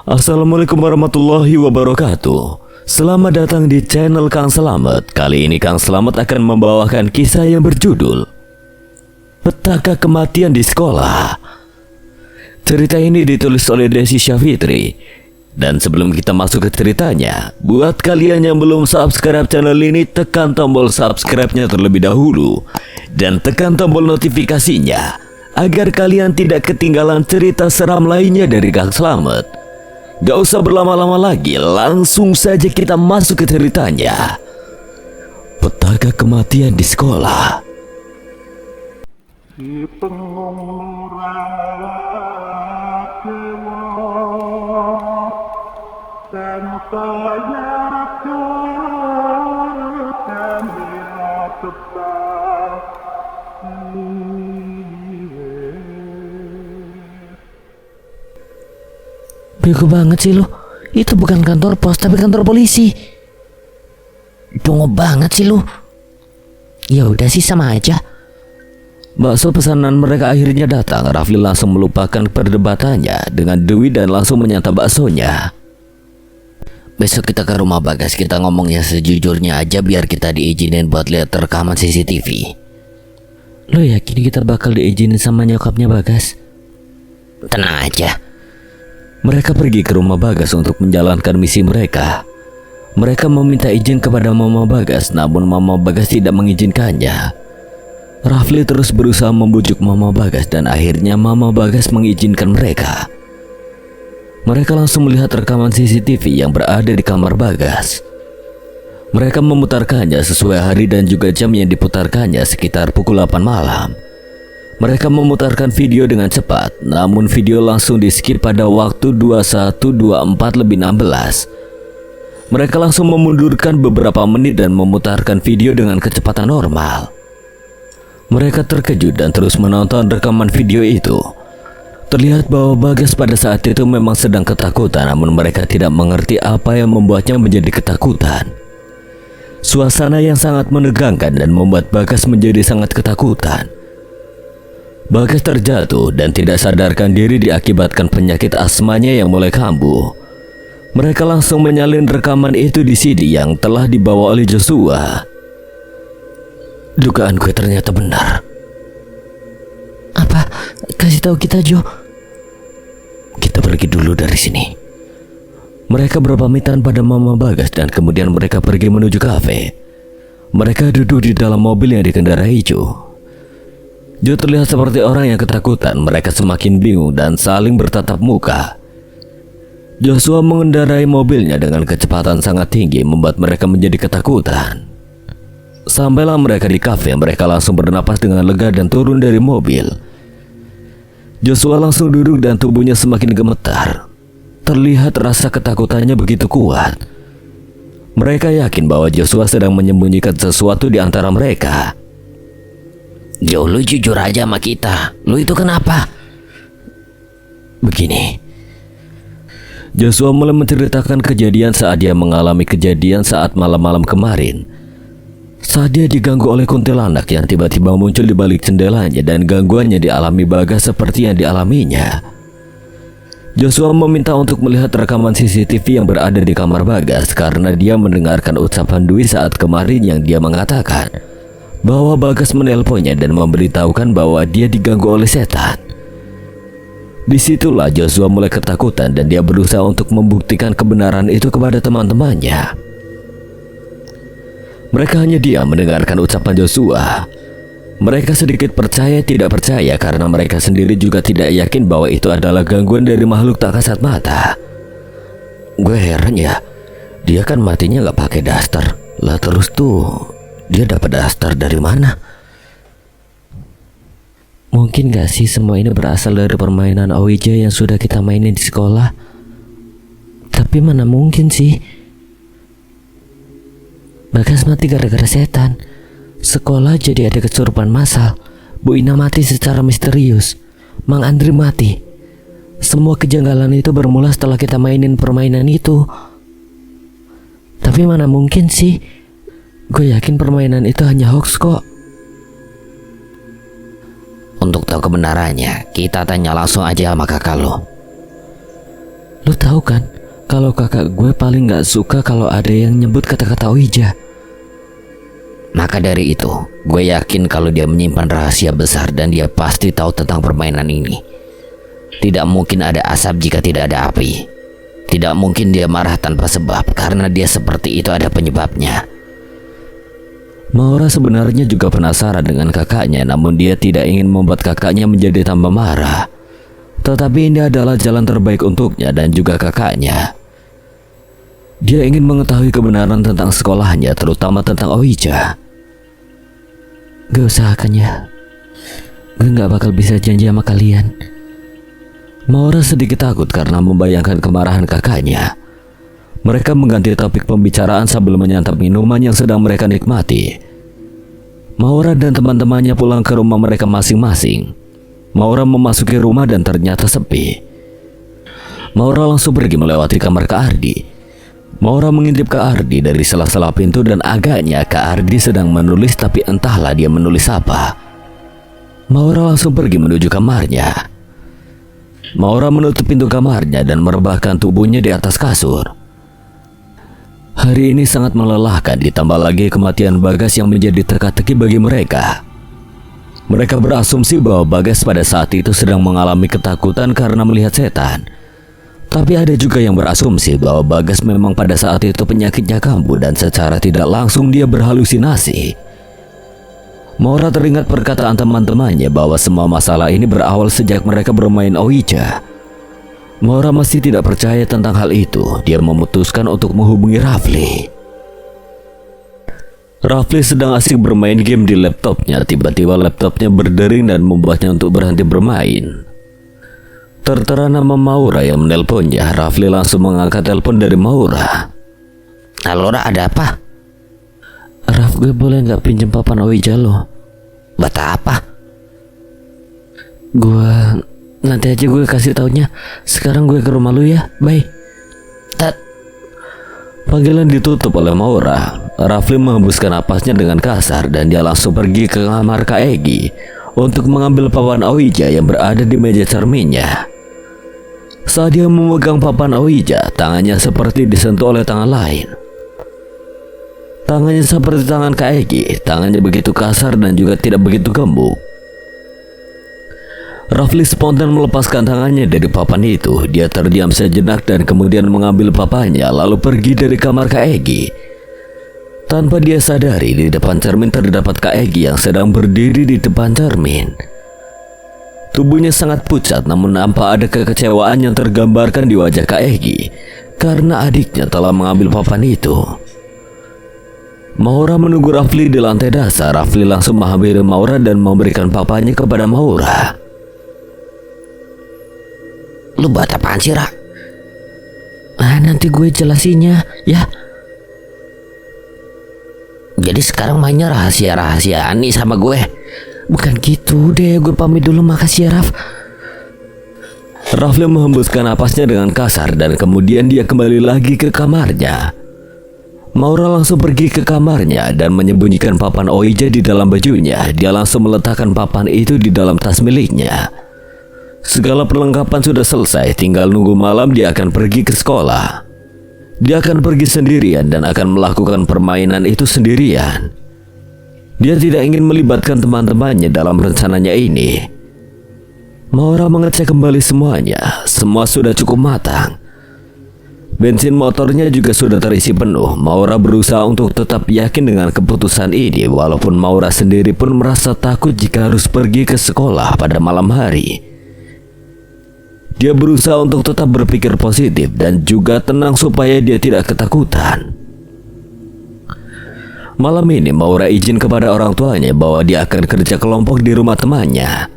Assalamualaikum warahmatullahi wabarakatuh. Selamat datang di channel Kang Slamet. Kali ini Kang Slamet akan membawakan kisah yang berjudul Petaka Kematian di Sekolah. Cerita ini ditulis oleh Desi Syafitri. Dan sebelum kita masuk ke ceritanya, buat kalian yang belum subscribe channel ini, tekan tombol subscribe-nya terlebih dahulu dan tekan tombol notifikasinya agar kalian tidak ketinggalan cerita seram lainnya dari Kang Slamet. Gak usah berlama-lama lagi, langsung saja kita masuk ke ceritanya. Petaka Kematian di Sekolah. Si pengurang dan saya bego banget sih lu. Itu bukan kantor pos tapi kantor polisi. Bongok banget sih lu. Ya udah sih, sama aja. Bakso pesanan mereka akhirnya datang. Rafli langsung melupakan perdebatannya dengan Dewi dan langsung menyantap baksonya. Besok kita ke rumah Bagas, kita ngomongnya sejujurnya aja biar kita diizinin buat lihat rekaman CCTV. Lo yakin kita bakal diizinin sama nyokapnya Bagas? Tenang aja. Mereka pergi ke rumah Bagas untuk menjalankan misi mereka. Mereka meminta izin kepada Mama Bagas, namun Mama Bagas tidak mengizinkannya. Rafli terus berusaha membujuk Mama Bagas dan akhirnya Mama Bagas mengizinkan mereka. Mereka langsung melihat rekaman CCTV yang berada di kamar Bagas. Mereka memutarkannya sesuai hari dan juga jam yang diputarkannya sekitar pukul 8 malam. Mereka memutarkan video dengan cepat, namun video langsung di-skip pada waktu 21.24:16. Mereka langsung memundurkan beberapa menit dan memutarkan video dengan kecepatan normal. Mereka terkejut dan terus menonton rekaman video itu. Terlihat bahwa Bagas pada saat itu memang sedang ketakutan, namun mereka tidak mengerti apa yang membuatnya menjadi ketakutan. Suasana yang sangat menegangkan dan membuat Bagas menjadi sangat ketakutan. Bagas terjatuh dan tidak sadarkan diri diakibatkan penyakit asmanya yang mulai kambuh. Mereka langsung menyalin rekaman itu di CD yang telah dibawa oleh Joshua. Dugaan gue ternyata benar. Apa? Kasih tahu kita, Jo. Kita pergi dulu dari sini. Mereka berpamitan pada Mama Bagas dan kemudian mereka pergi menuju kafe. Mereka duduk di dalam mobil yang dikendarai Jo. Jo terlihat seperti orang yang ketakutan. Mereka semakin bingung dan saling bertatap muka. Joshua mengendarai mobilnya dengan kecepatan sangat tinggi, membuat mereka menjadi ketakutan. Sampailah mereka di kafe, mereka langsung bernapas dengan lega dan turun dari mobil. Joshua langsung duduk dan tubuhnya semakin gemetar. Terlihat rasa ketakutannya begitu kuat. Mereka yakin bahwa Joshua sedang menyembunyikan sesuatu di antara mereka. Jo, lu jujur aja sama kita. Lu itu kenapa? Begini. Joshua mulai menceritakan kejadian saat dia mengalami kejadian saat malam-malam kemarin. Saat dia diganggu oleh kuntilanak yang tiba-tiba muncul di balik jendelanya dan gangguannya dialami Bagas seperti yang dialaminya. Joshua meminta untuk melihat rekaman CCTV yang berada di kamar Bagas karena dia mendengarkan ucapan Dwi saat kemarin yang dia mengatakan bahwa Bagas menelponnya dan memberitahukan bahwa dia diganggu oleh setan. Disitulah Joshua mulai ketakutan dan dia berusaha untuk membuktikan kebenaran itu kepada teman-temannya. Mereka hanya diam mendengarkan ucapan Joshua. Mereka sedikit percaya tidak percaya karena mereka sendiri juga tidak yakin bahwa itu adalah gangguan dari makhluk tak kasat mata. Gue heran ya, dia kan matinya gak pakai daster. Lah terus tuh dia dapat daster dari mana? Mungkin gak sih semua ini berasal dari permainan Ouija yang sudah kita mainin di sekolah? Tapi mana mungkin sih. Bagas mati gara-gara setan. Sekolah jadi ada kesurupan massal. Bu Ina mati secara misterius. Mang Andri mati. Semua kejanggalan itu bermula setelah kita mainin permainan itu. Tapi mana mungkin sih. Gue yakin permainan itu hanya hoax kok. Untuk tahu kebenarannya, kita tanya langsung aja sama kakak lo. Lu tahu tahu kan kalau kakak gue paling gak suka kalau ada yang nyebut kata-kata Ouija. Maka dari itu, gue yakin kalau dia menyimpan rahasia besar dan dia pasti tahu tentang permainan ini. Tidak mungkin ada asap jika tidak ada api. Tidak mungkin dia marah tanpa sebab, karena dia seperti itu ada penyebabnya. Maura sebenarnya juga penasaran dengan kakaknya, namun dia tidak ingin membuat kakaknya menjadi tambah marah. Tetapi ini adalah jalan terbaik untuknya dan juga kakaknya. Dia ingin mengetahui kebenaran tentang sekolahnya, terutama tentang Ouija. Gak usahakan ya. Gue gak bakal bisa janji sama kalian. Maura sedikit takut karena membayangkan kemarahan kakaknya. Mereka mengganti topik pembicaraan sambil menyantap minuman yang sedang mereka nikmati. Maura dan teman-temannya pulang ke rumah mereka masing-masing. Maura memasuki rumah dan ternyata sepi. Maura langsung pergi melewati kamar Kak Ardi. Maura mengintip Kak Ardi dari sela-sela pintu dan agaknya Kak Ardi sedang menulis, tapi entahlah dia menulis apa. Maura langsung pergi menuju kamarnya. Maura menutup pintu kamarnya dan merebahkan tubuhnya di atas kasur. Hari ini sangat melelahkan, ditambah lagi kematian Bagas yang menjadi teka-teki bagi mereka. Mereka berasumsi bahwa Bagas pada saat itu sedang mengalami ketakutan karena melihat setan. Tapi ada juga yang berasumsi bahwa Bagas memang pada saat itu penyakitnya kambuh dan secara tidak langsung dia berhalusinasi. Maura teringat perkataan teman-temannya bahwa semua masalah ini berawal sejak mereka bermain Ouija. Maura masih tidak percaya tentang hal itu. Dia memutuskan untuk menghubungi Rafli. Rafli sedang asik bermain game di laptopnya. Tiba-tiba laptopnya berdering dan membuatnya untuk berhenti bermain. Tertera nama Maura yang menelponnya. Rafli langsung mengangkat telepon dari Maura. Halo Ra, ada apa? Raf, gue boleh gak pinjem papan Ouija lo? Bata apa? Nanti aja gue kasih taunya. Sekarang gue ke rumah lu ya. Bye. Panggilan ditutup oleh Maura. Rafli menghembuskan napasnya dengan kasar dan dia langsung pergi ke kamar Kak Egi untuk mengambil papan Ouija yang berada di meja cerminnya. Saat dia memegang papan Ouija, tangannya seperti disentuh oleh tangan lain. Tangannya seperti tangan Kak Egi. Tangannya begitu kasar dan juga tidak begitu gembuk. Rafli spontan melepaskan tangannya dari papan itu. Dia terdiam sejenak dan kemudian mengambil papannya lalu pergi dari kamar Kak Egi. Tanpa dia sadari, di depan cermin terdapat Kak Egi yang sedang berdiri di depan cermin. Tubuhnya sangat pucat, namun nampak ada kekecewaan yang tergambarkan di wajah Kak Egi karena adiknya telah mengambil papan itu. Maura menunggu Rafli di lantai dasar. Rafli langsung menghampiri Maura dan memberikan papannya kepada Maura. Lu buat apaan sih, Ra? Nanti gue jelasinnya ya. Jadi sekarang mainnya rahasia-rahasiaan nih sama gue? Bukan gitu deh, gue pamit dulu, makasih ya Raf. Rafli menghembuskan napasnya dengan kasar dan kemudian dia kembali lagi ke kamarnya. Maura langsung pergi ke kamarnya dan menyembunyikan papan Ouija di dalam bajunya. Dia langsung meletakkan papan itu di dalam tas miliknya. Segala perlengkapan sudah selesai, tinggal nunggu malam dia akan pergi ke sekolah. Dia akan pergi sendirian dan akan melakukan permainan itu sendirian. Dia tidak ingin melibatkan teman-temannya dalam rencananya ini. Maura mengecek kembali semuanya. Semua sudah cukup matang. Bensin motornya juga sudah terisi penuh. Maura berusaha untuk tetap yakin dengan keputusan ini, walaupun Maura sendiri pun merasa takut jika harus pergi ke sekolah pada malam hari. Dia berusaha untuk tetap berpikir positif dan juga tenang supaya dia tidak ketakutan. Malam ini Maura izin kepada orang tuanya bahwa dia akan kerja kelompok di rumah temannya.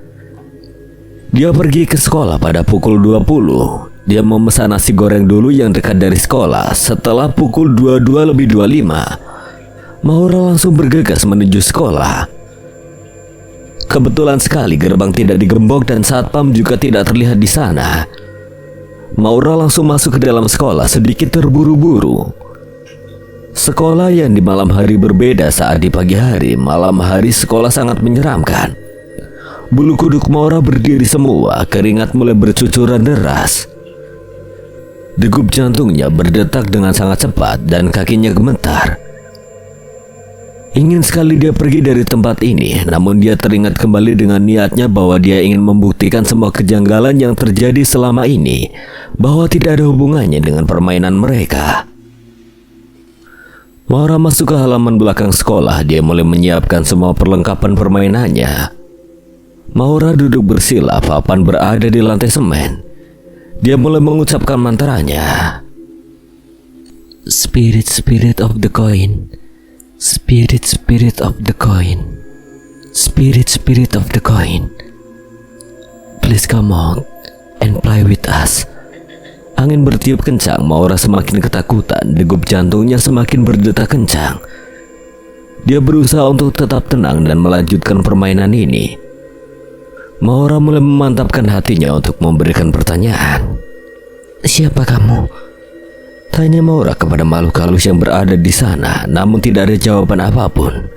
Dia pergi ke sekolah pada pukul 20. Dia memesan nasi goreng dulu yang dekat dari sekolah. Setelah pukul 22:25, Maura langsung bergegas menuju sekolah. Kebetulan sekali gerbang tidak digembok dan satpam juga tidak terlihat di sana. Maura langsung masuk ke dalam sekolah sedikit terburu-buru. Sekolah yang di malam hari berbeda saat di pagi hari. Malam hari sekolah sangat menyeramkan. Bulu kuduk Maura berdiri semua, keringat mulai bercucuran deras. Degup jantungnya berdetak dengan sangat cepat dan kakinya gemetar. Ingin sekali dia pergi dari tempat ini, namun dia teringat kembali dengan niatnya bahwa dia ingin membuktikan semua kejanggalan yang terjadi selama ini, bahwa tidak ada hubungannya dengan permainan mereka. Maura masuk ke halaman belakang sekolah. Dia mulai menyiapkan semua perlengkapan permainannya. Maura duduk bersila, papan berada di lantai semen. Dia mulai mengucapkan mantranya. Spirit, spirit of the coin. Spirit, spirit of the coin. Spirit, spirit of the coin. Please come out and play with us. Angin bertiup kencang. Maura semakin ketakutan. Degup jantungnya semakin berdetak kencang. Dia berusaha untuk tetap tenang dan melanjutkan permainan ini. Maura mulai memantapkan hatinya untuk memberikan pertanyaan. Siapa kamu? Tanya Maura kepada makhluk halus yang berada di sana, namun tidak ada jawaban apapun.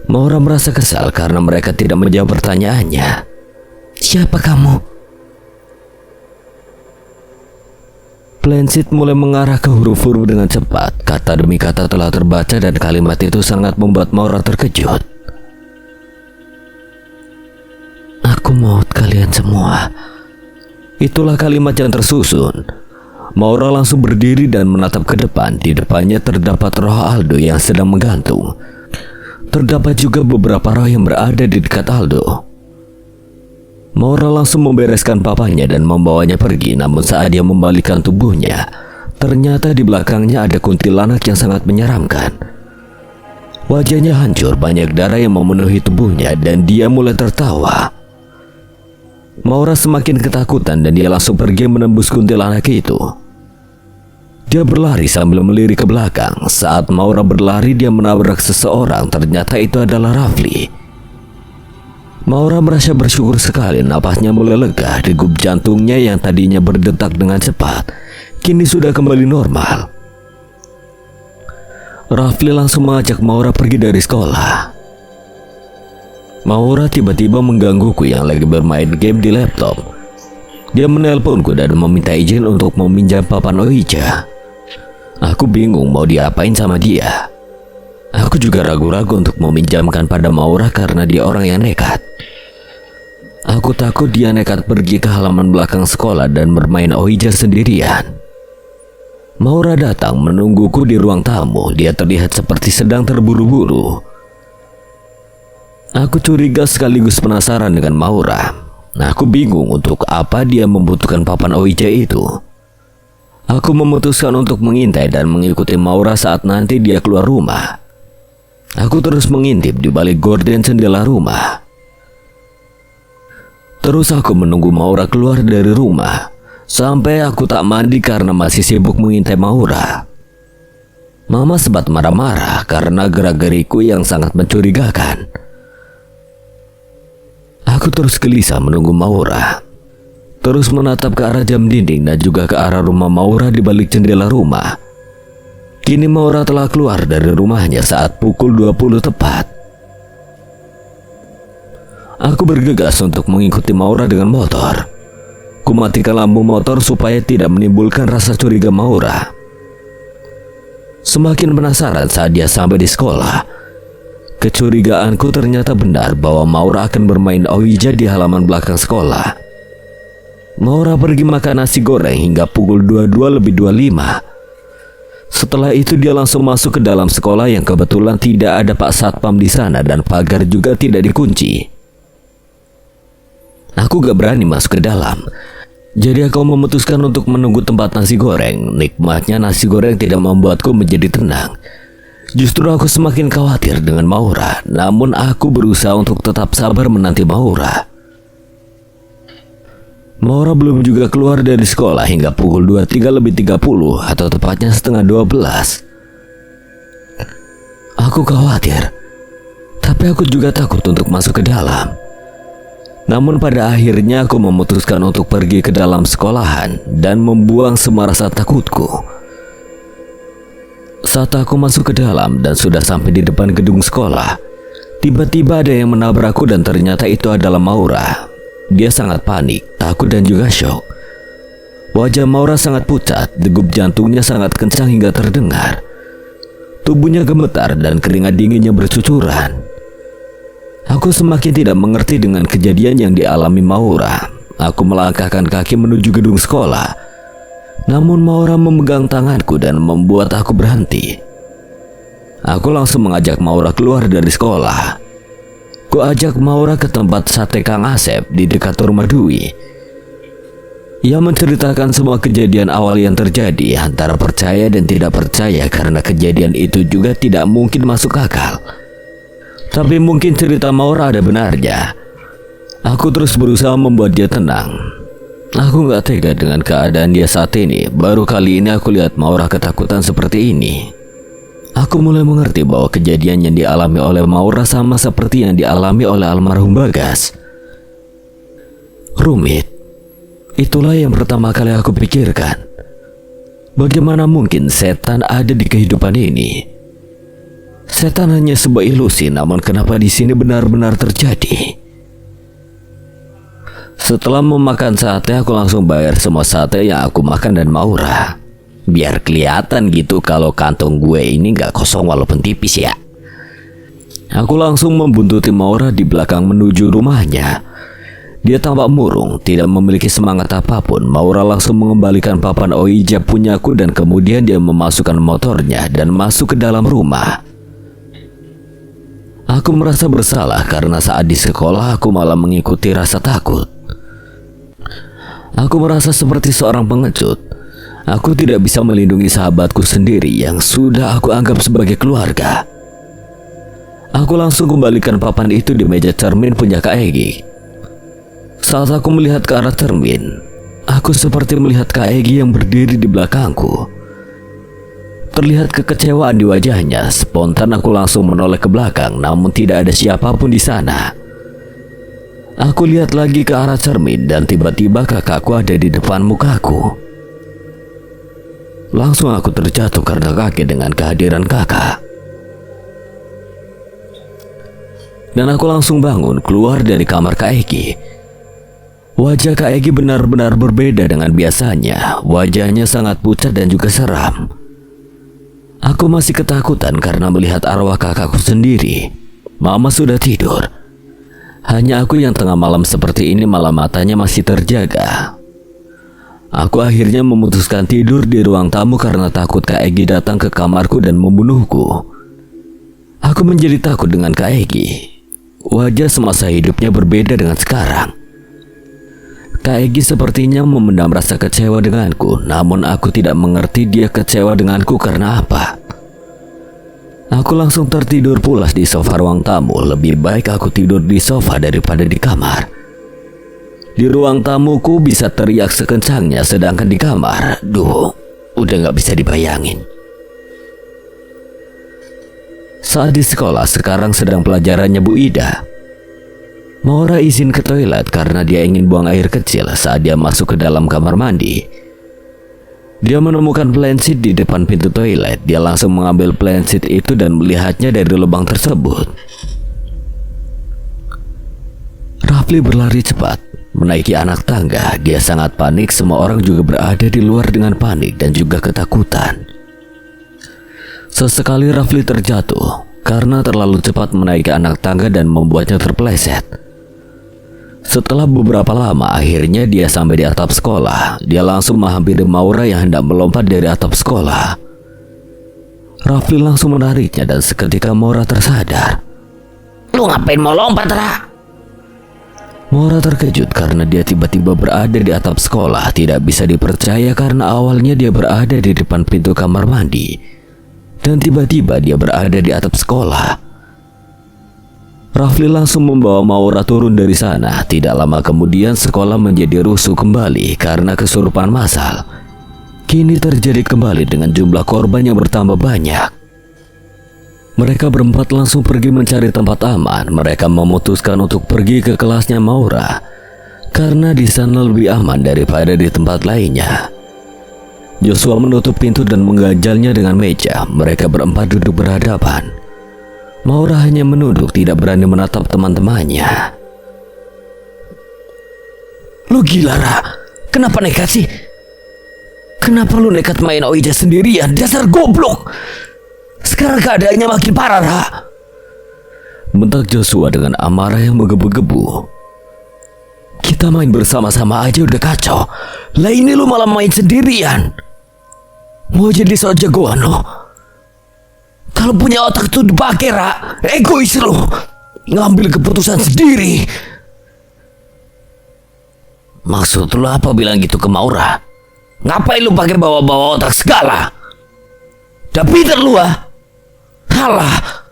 Maura merasa kesal karena mereka tidak menjawab pertanyaannya. Siapa kamu? Plancid mulai mengarah ke huruf-huruf dengan cepat. Kata demi kata telah terbaca dan kalimat itu sangat membuat Maura terkejut. Aku maut kalian semua. Itulah kalimat yang tersusun. Maura langsung berdiri dan menatap ke depan. Di depannya terdapat roh Aldo yang sedang menggantung. Terdapat juga beberapa roh yang berada di dekat Aldo. Maura langsung membereskan papanya dan membawanya pergi. Namun saat dia membalikkan tubuhnya, ternyata di belakangnya ada kuntilanak yang sangat menyeramkan. Wajahnya hancur, banyak darah yang memenuhi tubuhnya, dan dia mulai tertawa. Maura semakin ketakutan dan dia langsung pergi menembus kuntilanak itu. Dia berlari sambil melirik ke belakang. Saat Maura berlari, dia menabrak seseorang. Ternyata itu adalah Rafli. Maura merasa bersyukur sekali. Napasnya mulai lega. Degup jantungnya yang tadinya berdetak dengan cepat kini sudah kembali normal. Rafli langsung mengajak Maura pergi dari sekolah. Maura tiba-tiba menggangguku yang lagi bermain game di laptop. Dia menelponku dan meminta izin untuk meminjam papan Ouija. Aku bingung mau diapain sama dia. Aku juga ragu-ragu untuk meminjamkan pada Maura karena dia orang yang nekat. Aku takut dia nekat pergi ke halaman belakang sekolah dan bermain Ouija sendirian. Maura datang menungguku di ruang tamu. Dia terlihat seperti sedang terburu-buru. Aku curiga sekaligus penasaran dengan Maura. Aku bingung untuk apa dia membutuhkan papan Ouija itu. Aku memutuskan untuk mengintai dan mengikuti Maura saat nanti dia keluar rumah. Aku terus mengintip di balik gorden jendela rumah. Terus aku menunggu Maura keluar dari rumah sampai aku tak mandi karena masih sibuk mengintai Maura. Mama sempat marah-marah karena gerak-geriku yang sangat mencurigakan. Aku terus gelisah menunggu Maura. Terus menatap ke arah jam dinding dan juga ke arah rumah Maura di balik jendela rumah. Kini Maura telah keluar dari rumahnya saat pukul 20 tepat. Aku bergegas untuk mengikuti Maura dengan motor. Kumatikan lampu motor supaya tidak menimbulkan rasa curiga Maura. Semakin penasaran saat dia sampai di sekolah. Kecurigaanku ternyata benar bahwa Maura akan bermain Ouija di halaman belakang sekolah. Maura pergi makan nasi goreng hingga pukul 22:25. Setelah itu dia langsung masuk ke dalam sekolah yang kebetulan tidak ada Pak Satpam di sana dan pagar juga tidak dikunci. Aku gak berani masuk ke dalam. Jadi aku memutuskan untuk menunggu tempat nasi goreng. Nikmatnya nasi goreng tidak membuatku menjadi tenang. Justru aku semakin khawatir dengan Maura. Namun aku berusaha untuk tetap sabar menanti Maura. Maura belum juga keluar dari sekolah hingga pukul 23:30 atau tepatnya setengah 12. Aku khawatir, tapi aku juga takut untuk masuk ke dalam. Namun pada akhirnya aku memutuskan untuk pergi ke dalam sekolahan dan membuang semua rasa takutku. Saat aku masuk ke dalam dan sudah sampai di depan gedung sekolah, tiba-tiba ada yang menabrakku dan ternyata itu adalah Maura. Dia sangat panik, takut dan juga syok. Wajah Maura sangat pucat, degup jantungnya sangat kencang hingga terdengar. Tubuhnya gemetar dan keringat dinginnya bercucuran. Aku semakin tidak mengerti dengan kejadian yang dialami Maura. Aku melangkahkan kaki menuju gedung sekolah. Namun Maura memegang tanganku dan membuat aku berhenti. Aku langsung mengajak Maura keluar dari sekolah. Ku ajak Maura ke tempat sate Kang Asep di dekat rumah Dwi. Ia menceritakan semua kejadian awal yang terjadi, antara percaya dan tidak percaya karena kejadian itu juga tidak mungkin masuk akal. Tapi mungkin cerita Maura ada benarnya. Aku terus berusaha membuat dia tenang. Aku gak tega dengan keadaan dia saat ini. Baru kali ini aku lihat Maura ketakutan seperti ini. Aku mulai mengerti bahwa kejadian yang dialami oleh Maura sama seperti yang dialami oleh almarhum Bagas. Rumit. Itulah yang pertama kali aku pikirkan. Bagaimana mungkin setan ada di kehidupan ini? Setan hanya sebuah ilusi, namun kenapa di sini benar-benar terjadi? Setelah memakan sate, aku langsung bayar semua sate yang aku makan dan Maura. Biar kelihatan gitu kalau kantong gue ini gak kosong walaupun tipis ya. Aku langsung membuntuti Maura di belakang menuju rumahnya. Dia tampak murung, tidak memiliki semangat apapun. Maura langsung mengembalikan papan Oijab punyaku dan kemudian dia memasukkan motornya dan masuk ke dalam rumah. Aku merasa bersalah karena saat di sekolah aku malah mengikuti rasa takut. Aku merasa seperti seorang pengecut. Aku tidak bisa melindungi sahabatku sendiri yang sudah aku anggap sebagai keluarga. Aku langsung kembalikan papan itu di meja cermin punya Kak Egi. Saat aku melihat ke arah cermin, aku seperti melihat Kak Egi yang berdiri di belakangku. Terlihat kekecewaan di wajahnya. Spontan aku langsung menoleh ke belakang, namun tidak ada siapapun di sana. Aku lihat lagi ke arah cermin dan tiba-tiba kakakku ada di depan mukaku. Langsung aku terjatuh karena kaget dengan kehadiran kakak. Dan aku langsung bangun keluar dari kamar Kak Egi. Wajah Kak Egi benar-benar berbeda dengan biasanya. Wajahnya sangat pucat dan juga seram. Aku masih ketakutan karena melihat arwah kakakku sendiri. Mama sudah tidur. Hanya aku yang tengah malam seperti ini malah matanya masih terjaga. Aku akhirnya memutuskan tidur di ruang tamu karena takut Kak Egi datang ke kamarku dan membunuhku. Aku menjadi takut dengan Kak Egi. Wajah semasa hidupnya berbeda dengan sekarang. Kak Egi sepertinya memendam rasa kecewa denganku, namun aku tidak mengerti dia kecewa denganku karena apa. Aku langsung tertidur pulas di sofa ruang tamu. Lebih baik aku tidur di sofa daripada di kamar. Di ruang tamuku bisa teriak sekencangnya, sedangkan di kamar, udah gak bisa dibayangin. Saat di sekolah sekarang sedang pelajarannya Bu Ida. Maura izin ke toilet karena dia ingin buang air kecil. Saat dia masuk ke dalam kamar mandi, dia menemukan plensit di depan pintu toilet. Dia langsung mengambil plensit itu dan melihatnya dari lubang tersebut. Rafli berlari cepat menaiki anak tangga. Dia sangat panik. Semua orang juga berada di luar dengan panik dan juga ketakutan. Sesekali Rafli terjatuh karena terlalu cepat menaiki anak tangga dan membuatnya terpeleset. Setelah beberapa lama, akhirnya dia sampai di atap sekolah. Dia langsung menghampiri Maura yang hendak melompat dari atap sekolah. Rafli langsung menariknya dan seketika Maura tersadar. Lu ngapain mau lompat, Ra? Maura terkejut karena dia tiba-tiba berada di atap sekolah. Tidak bisa dipercaya karena awalnya dia berada di depan pintu kamar mandi. Dan tiba-tiba dia berada di atap sekolah. Rafli langsung membawa Maura turun dari sana. Tidak lama kemudian sekolah menjadi rusuh kembali karena kesurupan massal. Kini terjadi kembali dengan jumlah korban yang bertambah banyak. Mereka berempat langsung pergi mencari tempat aman. Mereka memutuskan untuk pergi ke kelasnya Maura karena di sana lebih aman daripada di tempat lainnya. Joshua menutup pintu dan mengganjalnya dengan meja. Mereka berempat duduk berhadapan. Maura hanya menunduk, tidak berani menatap teman-temannya. Lu gila, Ra? Kenapa nekat sih? Kenapa lu nekat main Oida sendirian? Dasar goblok. Sekarang keadaannya makin parah, Ra. Bentak Joshua dengan amarah yang menggebu-gebu. Kita main bersama-sama aja udah kacau. Lah ini lu malah main sendirian. Mau jadi sok jagoan lo? Kalau punya otak tuh dipakai, Ra. Egois lo. Ngambil keputusan sendiri. Maksud lu apa bilang gitu ke Maura? Ngapain lu pakai bawa-bawa otak segala? Udah pinter lu ah. Halah.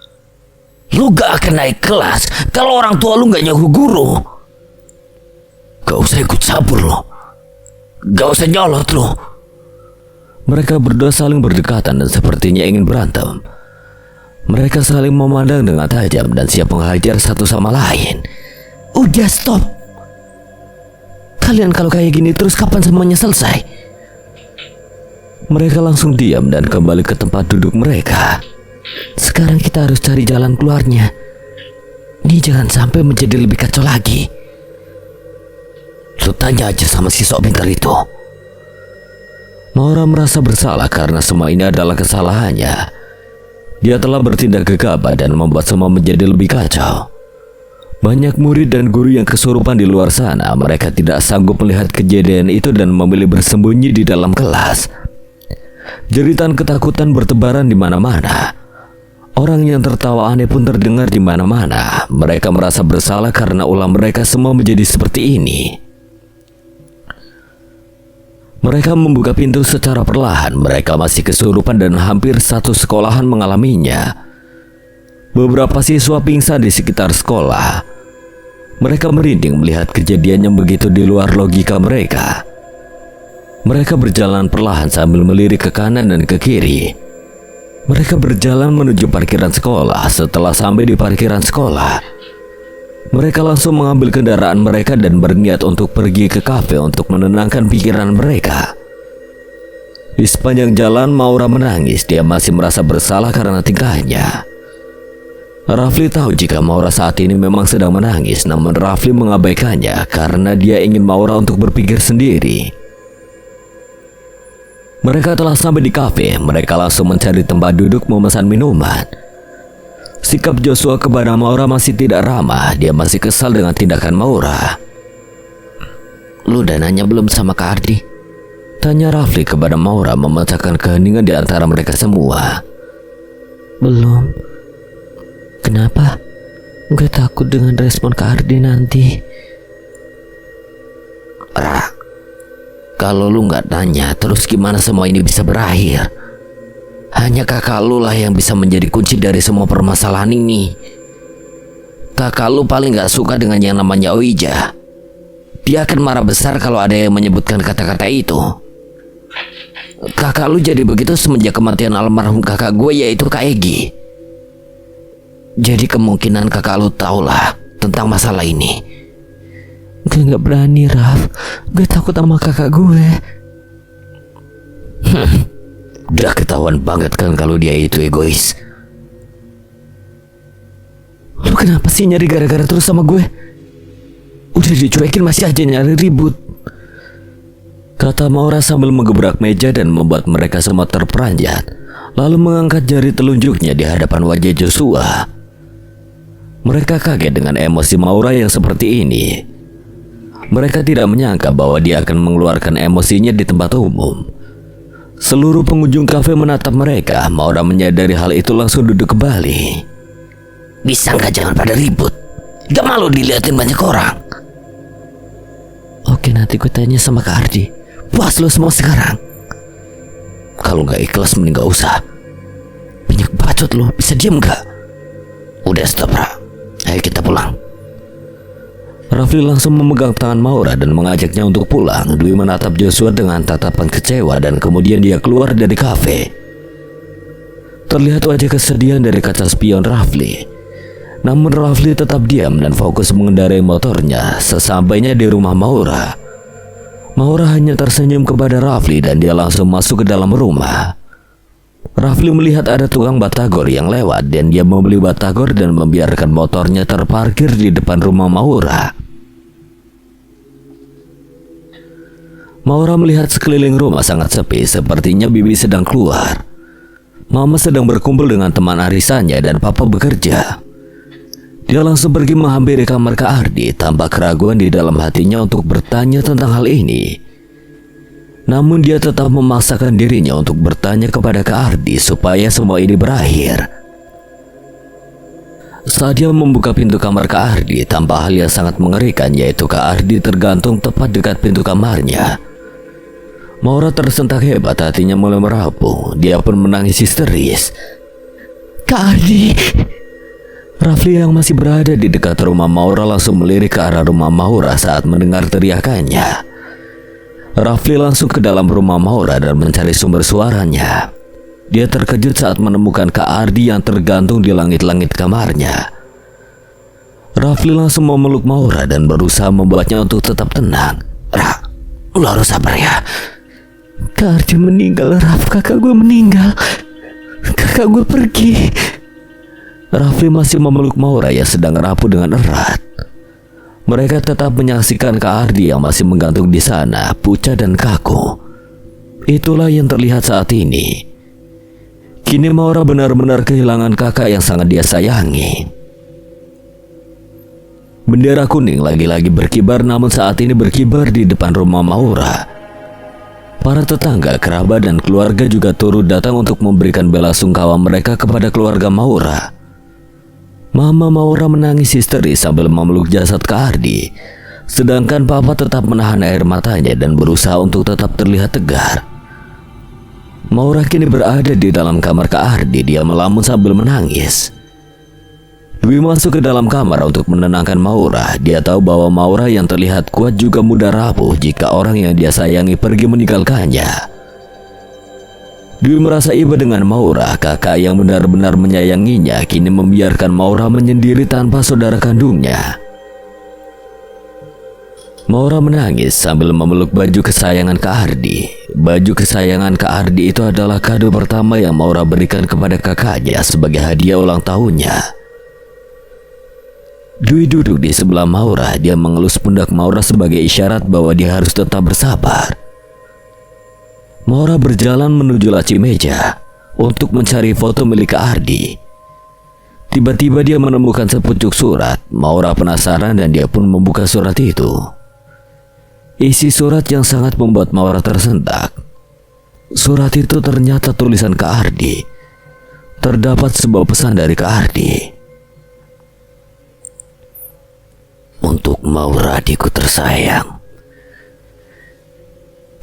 Lu gak akan naik kelas kalau orang tua lu gak nyuruh guru. Gak usah ikut campur lo. Gak usah nyolot lo. Mereka berdua saling berdekatan dan sepertinya ingin berantem. Mereka saling memandang dengan tajam dan siap menghajar satu sama lain. Udah stop. Kalian kalau kayak gini terus kapan semuanya selesai? Mereka langsung diam dan kembali ke tempat duduk mereka. Sekarang kita harus cari jalan keluarnya. Ini jangan sampai menjadi lebih kacau lagi. Lu tanya aja sama si sok pintar itu. Maura merasa bersalah karena semua ini adalah kesalahannya. Dia telah bertindak gegabah dan membuat semua menjadi lebih kacau. Banyak murid dan guru yang kesurupan di luar sana. Mereka tidak sanggup melihat kejadian itu dan memilih bersembunyi di dalam kelas. Jeritan ketakutan bertebaran di mana-mana. Orang yang tertawa aneh pun terdengar di mana-mana. Mereka merasa bersalah karena ulah mereka semua menjadi seperti ini. Mereka membuka pintu secara perlahan. Mereka masih kesurupan dan hampir satu sekolahan mengalaminya. Beberapa siswa pingsan di sekitar sekolah. Mereka merinding melihat kejadian yang begitu di luar logika mereka. Mereka berjalan perlahan sambil melirik ke kanan dan ke kiri. Mereka berjalan menuju parkiran sekolah. Setelah sampai di parkiran sekolah, mereka langsung mengambil kendaraan mereka dan berniat untuk pergi ke kafe untuk menenangkan pikiran mereka. Di sepanjang jalan Maura menangis. Dia masih merasa bersalah karena tingkahnya. Rafli tahu jika Maura saat ini memang sedang menangis, namun Rafli mengabaikannya karena dia ingin Maura untuk berpikir sendiri. Mereka telah sampai di kafe. Mereka langsung mencari tempat duduk memesan minuman. Sikap Joshua kepada Maura masih tidak ramah. Dia masih kesal dengan tindakan Maura. Lu udah nanya belum sama Kak Ardi? Tanya Rafli kepada Maura, memecahkan keheningan di antara mereka semua. Belum. Kenapa? Gue takut dengan respon Kak Ardi nanti. Ra, kalau lu nggak tanya, terus gimana semua ini bisa berakhir? Hanya kakak lu lah yang bisa menjadi kunci dari semua permasalahan ini. Kakak lu paling gak suka dengan yang namanya Oija. Dia akan marah besar kalau ada yang menyebutkan kata-kata itu. Kakak lu jadi begitu semenjak kematian almarhum kakak gue, yaitu Kak Egi. Jadi kemungkinan kakak lu tahulah tentang masalah ini. Gue gak berani, Raf. Gue takut sama kakak gue. Udah ketahuan banget kan kalau dia itu egois. Lu kenapa sih nyari gara-gara terus sama gue? Udah dicuekin masih aja nyari ribut. Kata Maura sambil menggebrak meja dan membuat mereka semua terperanjat. Lalu mengangkat jari telunjuknya di hadapan wajah Joshua. Mereka kaget dengan emosi Maura yang seperti ini. Mereka tidak menyangka bahwa dia akan mengeluarkan emosinya di tempat umum. Seluruh pengunjung kafe menatap mereka. Maura menyadari hal itu langsung duduk kembali. Bisa nggak jangan pada ribut? Gak malu dilihatin banyak orang? Oke, nanti gue tanya sama Kak Ardi. Puas lo semua sekarang. Kalau nggak ikhlas mending gak usah. Banyak bacot lo, bisa diem gak? Udah stop, Ra. Ayo kita pulang. Rafli langsung memegang tangan Maura dan mengajaknya untuk pulang. Dwi menatap Joshua dengan tatapan kecewa dan kemudian dia keluar dari kafe. Terlihat wajah kesedihan dari kaca spion Rafli. Namun Rafli tetap diam dan fokus mengendarai motornya. Sesampainya di rumah Maura, Maura hanya tersenyum kepada Rafli dan dia langsung masuk ke dalam rumah. Rafli melihat ada tukang batagor yang lewat dan dia membeli batagor dan membiarkan motornya terparkir di depan rumah Maura. Maura melihat sekeliling rumah sangat sepi, sepertinya Bibi sedang keluar. Mama sedang berkumpul dengan teman arisannya dan Papa bekerja. Dia langsung pergi menghampiri kamar Kak Ardi tanpa keraguan di dalam hatinya untuk bertanya tentang hal ini. Namun dia tetap memaksakan dirinya untuk bertanya kepada Kak Ardi supaya semua ini berakhir. Saat dia membuka pintu kamar Kak Ardi, tanpa hal yang sangat mengerikan, yaitu Kak Ardi tergantung tepat dekat pintu kamarnya. Maura tersentak hebat, hatinya mulai merapu. Dia pun menangis histeris. Kak Ardi. Rafli yang masih berada di dekat rumah Maura langsung melirik ke arah rumah Maura saat mendengar teriakannya. Rafli langsung ke dalam rumah Maura dan mencari sumber suaranya. Dia terkejut saat menemukan Kak Ardi yang tergantung di langit-langit kamarnya. Rafli langsung memeluk Maura dan berusaha membuatnya untuk tetap tenang. Ra, lo harus sabar ya. Kak Ardi meninggal, Raf. Kakak gue meninggal. Kakak gue pergi. Rafli masih memeluk Maura yang sedang rapuh dengan erat. Mereka tetap menyaksikan Kak Ardi yang masih menggantung di sana, pucat dan kaku. Itulah yang terlihat saat ini. Kini Maura benar-benar kehilangan kakak yang sangat dia sayangi. Bendera kuning lagi-lagi berkibar, namun saat ini berkibar di depan rumah Maura. Para tetangga, kerabat, dan keluarga juga turut datang untuk memberikan belasungkawa mereka kepada keluarga Maura. Mama Maura menangis histeris sambil memeluk jasad Kak Ardi, sedangkan Papa tetap menahan air matanya dan berusaha untuk tetap terlihat tegar. Maura kini berada di dalam kamar Kak Ardi. Dia melamun sambil menangis. Dwi masuk ke dalam kamar untuk menenangkan Maura. Dia tahu bahwa Maura yang terlihat kuat juga mudah rapuh jika orang yang dia sayangi pergi meninggalkannya. Dwi merasa iba dengan Maura. Kakak yang benar-benar menyayanginya kini membiarkan Maura menyendiri tanpa saudara kandungnya. Maura menangis sambil memeluk baju kesayangan Kak Ardi. Baju kesayangan Kak Ardi itu adalah kado pertama yang Maura berikan kepada kakaknya sebagai hadiah ulang tahunnya. Dwi duduk di sebelah Maura. Dia mengelus pundak Maura sebagai isyarat bahwa dia harus tetap bersabar. Maura berjalan menuju laci meja untuk mencari foto milik Kak Ardi. Tiba-tiba dia menemukan sepucuk surat. Maura penasaran dan dia pun membuka surat itu. Isi surat yang sangat membuat Maura tersentak. Surat itu ternyata tulisan Kak Ardi. Terdapat sebuah pesan dari Kak Ardi. Untuk Maura, adikku tersayang.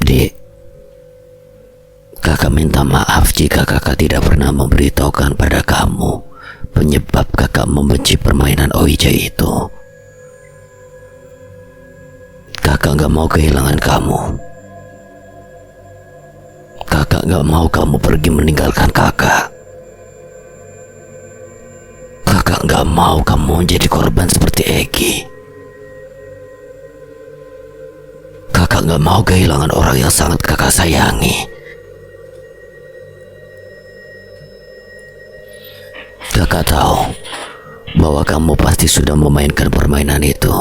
Dik, kakak minta maaf jika kakak tidak pernah memberitahukan pada kamu penyebab kakak membenci permainan Ouija itu. Kakak gak mau kehilangan kamu. Kakak gak mau kamu pergi meninggalkan kakak. Kakak gak mau kamu menjadi korban seperti Egi. Kakak gak mau kehilangan orang yang sangat kakak sayangi. Kakak tahu bahwa kamu pasti sudah memainkan permainan itu.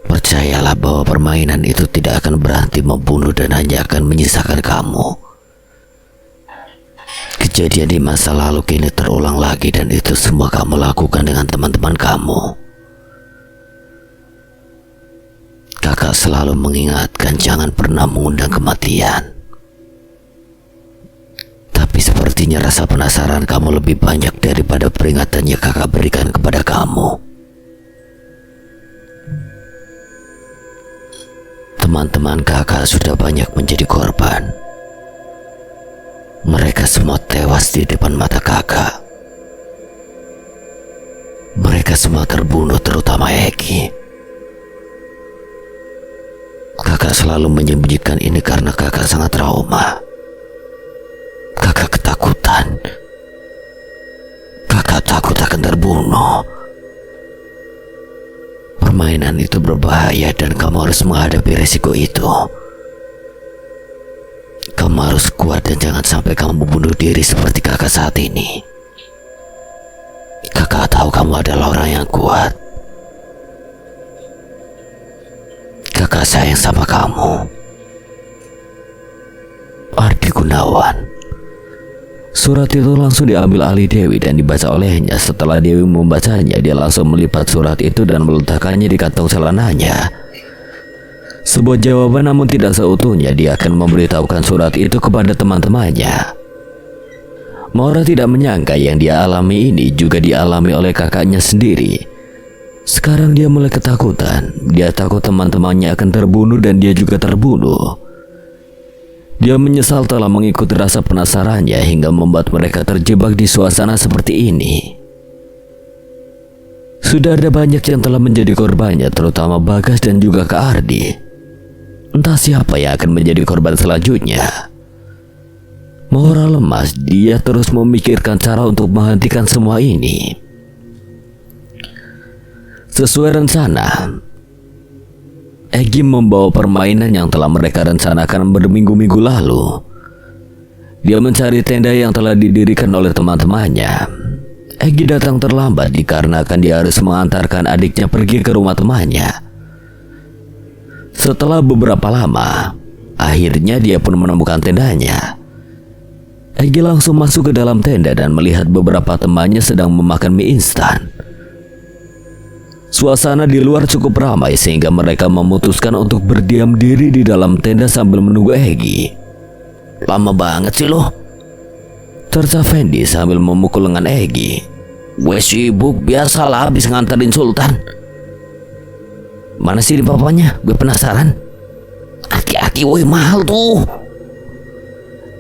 Percayalah bahwa permainan itu tidak akan berhenti membunuh dan hanya akan menyisakan kamu. Kejadian di masa lalu kini terulang lagi dan itu semua kamu lakukan dengan teman-teman kamu. Kakak selalu mengingatkan jangan pernah mengundang kematian. Tapi sepertinya rasa penasaran kamu lebih banyak daripada peringatan yang kakak berikan kepada kamu. Teman-teman kakak sudah banyak menjadi korban. Mereka semua tewas di depan mata kakak. Mereka semua terbunuh, terutama Egi. Kakak selalu menyembunyikan ini karena kakak sangat trauma. Kakak ketakutan. Kakak takut akan terbunuh. Permainan itu berbahaya dan kamu harus menghadapi resiko itu. Kamu harus kuat dan jangan sampai kamu bunuh diri seperti kakak saat ini. Kakak tahu kamu adalah orang yang kuat. kakak sayang sama kamu. Ardi Gunawan. Surat itu langsung diambil alih Dewi dan dibaca olehnya. Setelah Dewi membacanya, dia langsung melipat surat itu dan meletakkannya di kantong celananya. Sebuah jawaban, namun tidak seutuhnya. Dia akan memberitahukan surat itu kepada teman-temannya. Maura tidak menyangka yang dia alami ini juga dialami oleh kakaknya sendiri. Sekarang dia mulai ketakutan. Dia takut teman-temannya akan terbunuh dan dia juga terbunuh. Dia menyesal telah mengikuti rasa penasarannya hingga membuat mereka terjebak di suasana seperti ini. Sudah ada banyak yang telah menjadi korbannya, terutama Bagas dan juga Kak Ardi. Entah siapa yang akan menjadi korban selanjutnya. Maura lemas, dia terus memikirkan cara untuk menghentikan semua ini. Sesuai rencana, Egy membawa permainan yang telah mereka rencanakan berminggu-minggu lalu. Dia mencari tenda yang telah didirikan oleh teman-temannya. Egy datang terlambat dikarenakan dia harus mengantarkan adiknya pergi ke rumah temannya. Setelah beberapa lama, akhirnya dia pun menemukan tendanya. Egy langsung masuk ke dalam tenda dan melihat beberapa temannya sedang memakan mie instan. Suasana di luar cukup ramai sehingga mereka memutuskan untuk berdiam diri di dalam tenda sambil menunggu Egy. "Lama banget sih lo," cerca Fendi sambil memukul lengan Egy. "Gue sibuk, biasalah habis nganterin Sultan." "Mana sih papanya? Gue penasaran." "Aki-aki woi, mahal tuh."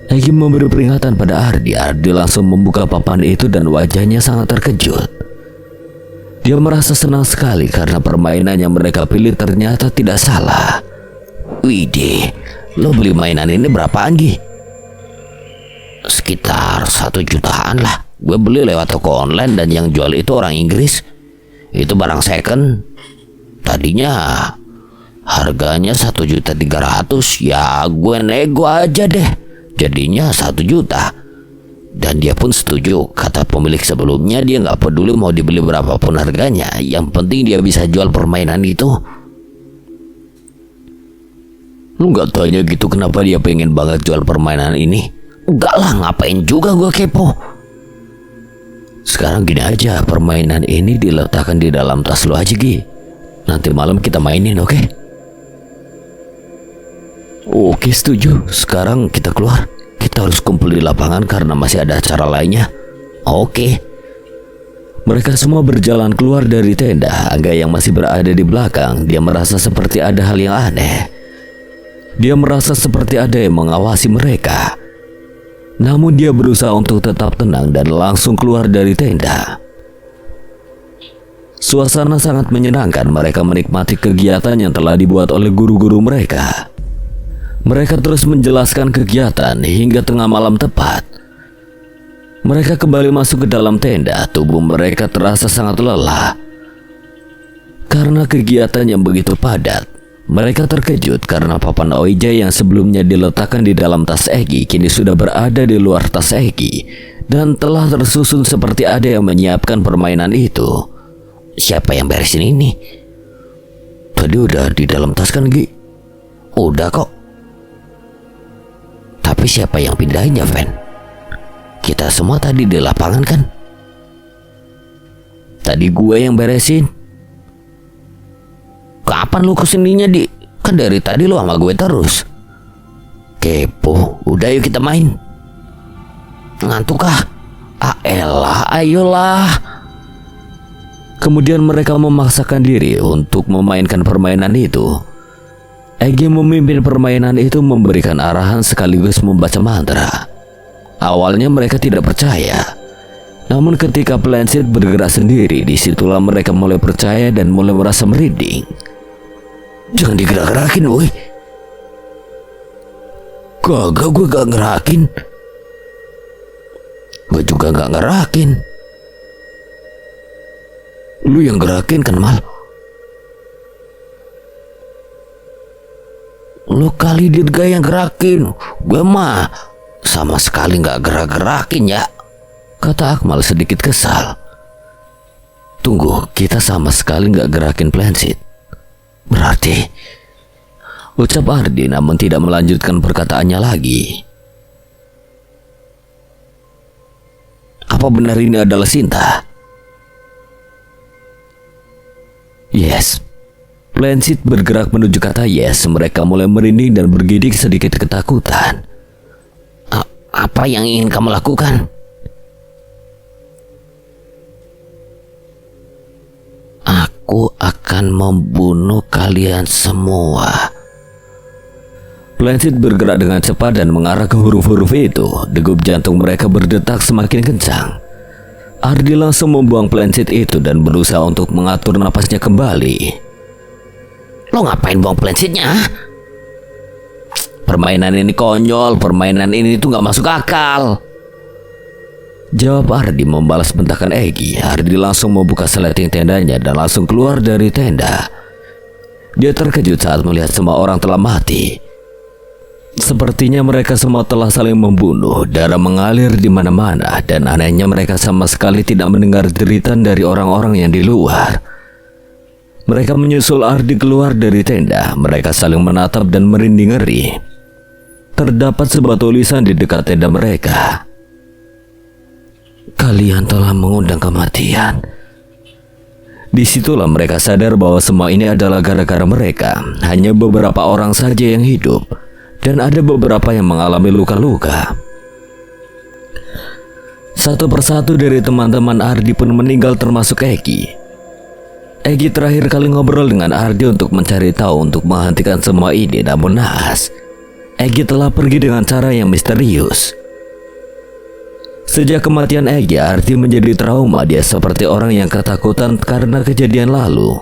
Egy memberi peringatan pada Ardi. Ardi langsung membuka papan itu dan wajahnya sangat terkejut. Dia merasa senang sekali karena permainan yang mereka pilih ternyata tidak salah. "Widih, lo beli mainan ini berapaan, Gi?" "Sekitar 1 jutaan lah. Gue beli lewat toko online dan yang jual itu orang Inggris. Itu barang second. Tadinya harganya 1.300.000. Ya gue nego aja deh. Jadinya 1 juta. Dan dia pun setuju. Kata pemilik sebelumnya dia nggak peduli mau dibeli berapapun harganya. Yang penting dia bisa jual permainan itu." "Lu nggak tanya gitu kenapa dia pengen banget jual permainan ini?" "Enggak lah, ngapain juga gue kepo." "Sekarang gini aja, permainan ini diletakkan di dalam tas lu aja, Gi. Nanti malam kita mainin, oke?" "Oke, setuju. Sekarang kita keluar. Kita harus kumpul di lapangan karena masih ada acara lainnya." "Oke." Mereka semua berjalan keluar dari tenda. Angga yang masih berada di belakang, dia merasa seperti ada hal yang aneh. Dia merasa seperti ada yang mengawasi mereka. Namun dia berusaha untuk tetap tenang dan langsung keluar dari tenda. Suasana sangat menyenangkan. Mereka menikmati kegiatan yang telah dibuat oleh guru-guru mereka. Mereka terus menjelaskan kegiatan hingga tengah malam tepat. Mereka kembali masuk ke dalam tenda. Tubuh mereka terasa sangat lelah karena kegiatan yang begitu padat. Mereka terkejut karena papan Oija yang sebelumnya diletakkan di dalam tas Egy kini sudah berada di luar tas Egy dan telah tersusun seperti ada yang menyiapkan permainan itu. "Siapa yang beresin ini?" "Tadi udah di dalam tas kan, Gi?" "Udah kok." "Tapi siapa yang pindahinnya, Fen? Kita semua tadi di lapangan kan?" "Tadi gue yang beresin." "Kapan lu kesininya, Di? Kan dari tadi lu sama gue terus." "Kepo, udah yuk kita main." "Ngantuk kah?" "Elah, ayolah." Kemudian mereka memaksakan diri untuk memainkan permainan itu. Egy memimpin permainan itu, memberikan arahan sekaligus membaca mantra. Awalnya mereka tidak percaya. Namun ketika Planchet bergerak sendiri, disitulah mereka mulai percaya dan mulai merasa merinding. "Jangan digerak-gerakin, woi." "Kagak, gue gak ngerakin." "Gue juga gak ngerakin." "Lu yang gerakin kan, Mal?" "Lu kali Dirga yang gerakin. Gue mah sama sekali gak gerak-gerakin ya," kata Akmal sedikit kesal. "Tunggu, kita sama sekali gak gerakin Planchet. Berarti ucap Ardi namun tidak melanjutkan perkataannya lagi. Apa benar ini adalah Sinta? Yes. Plancid bergerak menuju kata yes. Mereka mulai merinding dan bergidik sedikit ketakutan. Apa yang ingin kamu lakukan? Aku akan membunuh kalian semua. Plancid bergerak dengan cepat dan mengarah ke huruf-huruf itu. Degup jantung mereka berdetak semakin kencang. Ardi langsung membuang Plancid itu dan berusaha untuk mengatur napasnya kembali. Lo ngapain buang Plancidnya? Permainan ini konyol, permainan ini tuh gak masuk akal. Jawab Ardi membalas bentakan Egy. Ardi langsung membuka sleting tendanya dan langsung keluar dari tenda. Dia terkejut saat melihat semua orang telah mati. Sepertinya mereka semua telah saling membunuh. Darah mengalir di mana-mana dan anehnya mereka sama sekali tidak mendengar jeritan dari orang-orang yang di luar. Mereka menyusul Ardi keluar dari tenda. Mereka saling menatap dan merinding ngeri. Terdapat sebuah tulisan di dekat tenda mereka. Kalian telah mengundang kematian. Disitulah mereka sadar bahwa semua ini adalah gara-gara mereka. Hanya beberapa orang saja yang hidup dan ada beberapa yang mengalami luka-luka. Satu persatu dari teman-teman Ardi pun meninggal termasuk Egy. Egy terakhir kali ngobrol dengan Ardi untuk mencari tahu untuk menghentikan semua ini, namun naas. Egy telah pergi dengan cara yang misterius. Sejak kematian Egy, Ardi menjadi trauma. Dia seperti orang yang ketakutan karena kejadian lalu.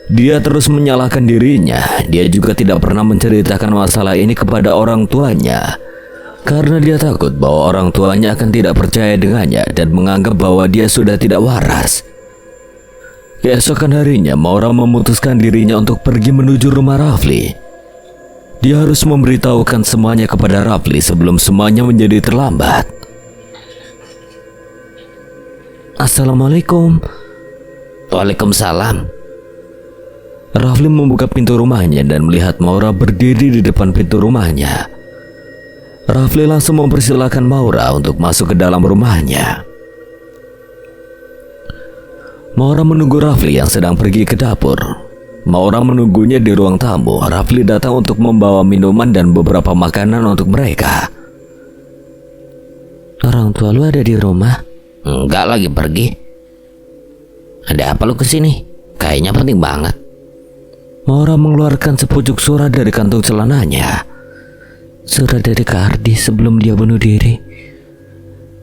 Dia terus menyalahkan dirinya. Dia juga tidak pernah menceritakan masalah ini kepada orang tuanya karena dia takut bahwa orang tuanya akan tidak percaya dengannya dan menganggap bahwa dia sudah tidak waras. Keesokan harinya, Maura memutuskan dirinya untuk pergi menuju rumah Rafli. Dia harus memberitahukan semuanya kepada Rafli sebelum semuanya menjadi terlambat. Assalamualaikum. Waalaikumsalam. Rafli membuka pintu rumahnya dan melihat Maura berdiri di depan pintu rumahnya. Rafli langsung mempersilahkan Maura untuk masuk ke dalam rumahnya. Maura menunggu Rafli yang sedang pergi ke dapur. Maura menunggunya di ruang tamu. Rafli datang untuk membawa minuman dan beberapa makanan untuk mereka. Orang tua lu ada di rumah? Enggak, lagi pergi. Ada apa lu kesini? Kayaknya penting banget. Maura mengeluarkan sepucuk surat dari kantung celananya. Surat dari Kak Ardi sebelum dia bunuh diri.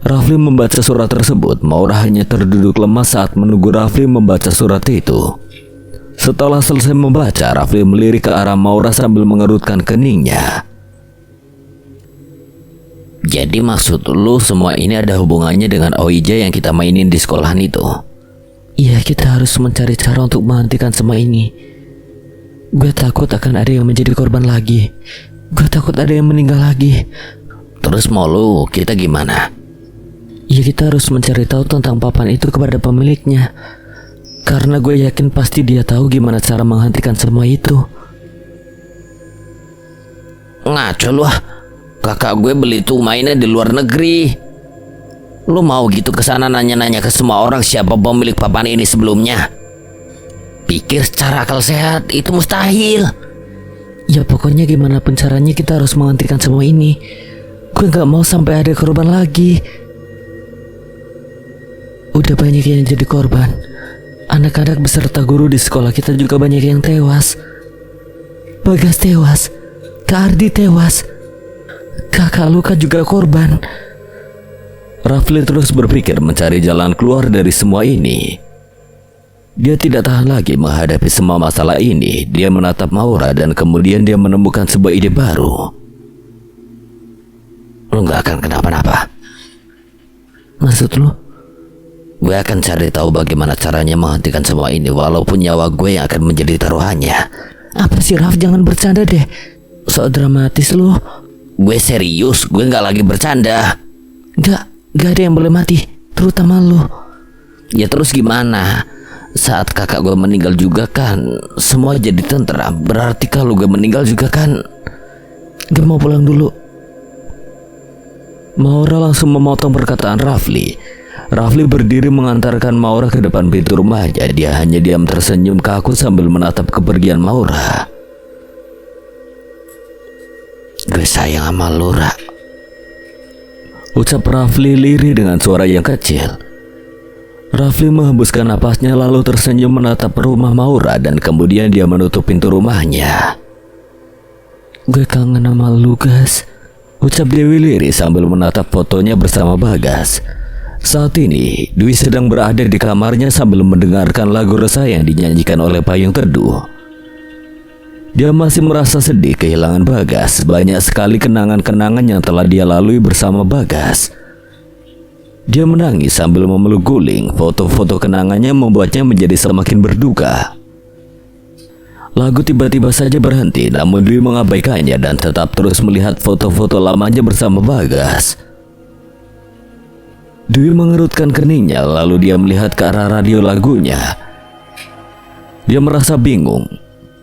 Rafli membaca surat tersebut. Maura hanya terduduk lemas saat menunggu Rafli membaca surat itu. Setelah selesai membaca, Rafli melirik ke arah Maura sambil mengerutkan keningnya. Jadi maksud lu semua ini ada hubungannya dengan Oija yang kita mainin di sekolahan itu? Iya, kita harus mencari cara untuk menghentikan semua ini. Gue takut akan ada yang menjadi korban lagi. Gue takut ada yang meninggal lagi. Terus mau lu kita gimana? Ya, kita harus mencari tahu tentang papan itu kepada pemiliknya. Karena gue yakin pasti dia tahu gimana cara menghentikan semua itu. Ngaco lu ah. Kakak gue beli tuh mainnya di luar negeri. Lu mau gitu kesana nanya-nanya ke semua orang siapa pemilik papan ini sebelumnya? Pikir secara akal sehat itu mustahil. Ya pokoknya gimana pun caranya kita harus menghentikan semua ini. Gue gak mau sampai ada korban lagi. Udah banyak yang jadi korban. Anak-anak beserta guru di sekolah kita juga banyak yang tewas. Bagas tewas, Kak Ardi tewas, kakak Luka juga korban. Rafli terus berpikir mencari jalan keluar dari semua ini. Dia tidak tahan lagi menghadapi semua masalah ini. Dia menatap Maura dan kemudian dia menemukan sebuah ide baru. Lu gak akan kenapa-napa. Maksud lu? Gue akan cari tahu bagaimana caranya menghentikan semua ini, walaupun nyawa gue yang akan menjadi taruhannya. Apa sih Raf, jangan bercanda deh. So dramatis lu. Gue serius, gue gak lagi bercanda. Gak ada yang boleh mati, terutama lu. Ya terus gimana? saat kakak gue meninggal juga kan semua jadi tentram. Berarti kalau gue meninggal juga kan. Gue mau pulang dulu. Maura langsung memotong perkataan Rafli. Rafli berdiri mengantarkan Maura ke depan pintu rumahnya. Dia hanya diam tersenyum kaku sambil menatap kepergian Maura. Gue sayang sama lu, Ra, ucap Rafli lirih dengan suara yang kecil. Rafli menghembuskan napasnya lalu tersenyum menatap rumah Maura dan kemudian dia menutup pintu rumahnya. Gue kangen sama lu, Gas, ucap Dewi lirih sambil menatap fotonya bersama Bagas. Saat ini Dwi sedang berada di kamarnya sambil mendengarkan lagu resah yang dinyanyikan oleh Payung Teduh. Dia masih merasa sedih kehilangan Bagas. Banyak sekali kenangan-kenangan yang telah dia lalui bersama Bagas. Dia menangis sambil memeluk guling. Foto-foto kenangannya membuatnya menjadi semakin berduka. Lagu tiba-tiba saja berhenti, namun Dwi mengabaikannya dan tetap terus melihat foto-foto lamanya bersama Bagas. Dwi mengerutkan keningnya lalu dia melihat ke arah radio lagunya. Dia merasa bingung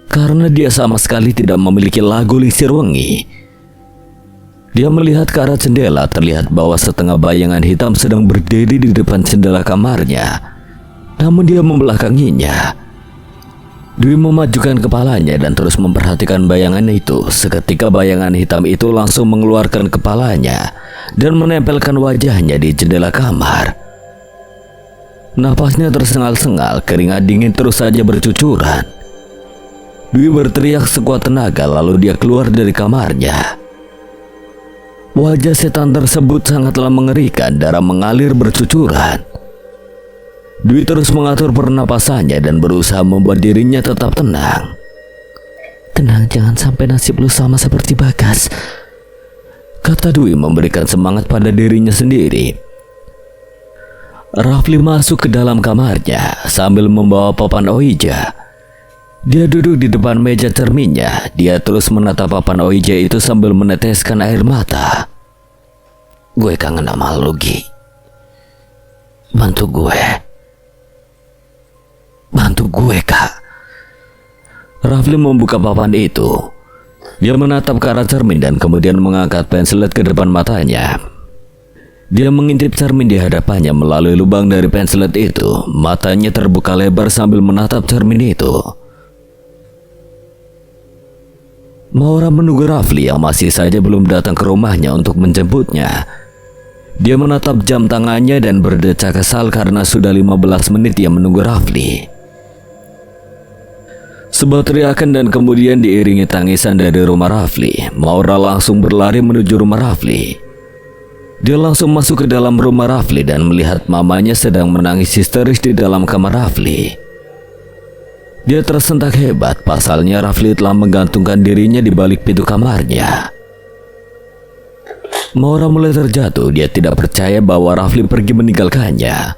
karena dia sama sekali tidak memiliki lagu Lingsir Wengi. Dia melihat ke arah jendela, terlihat bahwa setengah bayangan hitam sedang berdiri di depan jendela kamarnya. Namun dia membelakanginya. Dwi memajukan kepalanya dan terus memperhatikan bayangan itu. Seketika bayangan hitam itu langsung mengeluarkan kepalanya dan menempelkan wajahnya di jendela kamar. Napasnya tersengal-sengal, keringat dingin terus saja bercucuran. Dwi berteriak sekuat tenaga lalu dia keluar dari kamarnya. Wajah setan tersebut sangatlah mengerikan, darah mengalir bercucuran. Dwi terus mengatur pernapasannya dan berusaha membuat dirinya tetap tenang. Tenang, jangan sampai nasib lu sama seperti Bagas, kata Dwi memberikan semangat pada dirinya sendiri. Rafli masuk ke dalam kamarnya sambil membawa papan Oija. Dia duduk di depan meja cerminnya. Dia terus menatap papan Oija itu sambil meneteskan air mata. Gue kangen sama lu, Gi. Bantu gue, Kak. Rafli membuka papan itu. Dia menatap ke arah cermin dan kemudian mengangkat penselet ke depan matanya. Dia mengintip cermin di hadapannya melalui lubang dari penselet itu. Matanya terbuka lebar sambil menatap cermin itu. Maura menunggu Rafli yang masih saja belum datang ke rumahnya untuk menjemputnya. Dia menatap jam tangannya dan berdecak kesal karena sudah 15 menit dia menunggu Rafli. Sebuah teriakan dan kemudian diiringi tangisan dari rumah Rafli. Maura langsung berlari menuju rumah Rafli. Dia langsung masuk ke dalam rumah Rafli dan melihat mamanya sedang menangis histeris di dalam kamar Rafli. Dia tersentak hebat, pasalnya Rafli telah menggantungkan dirinya di balik pintu kamarnya. Maura mulai terjatuh, dia tidak percaya bahwa Rafli pergi meninggalkannya.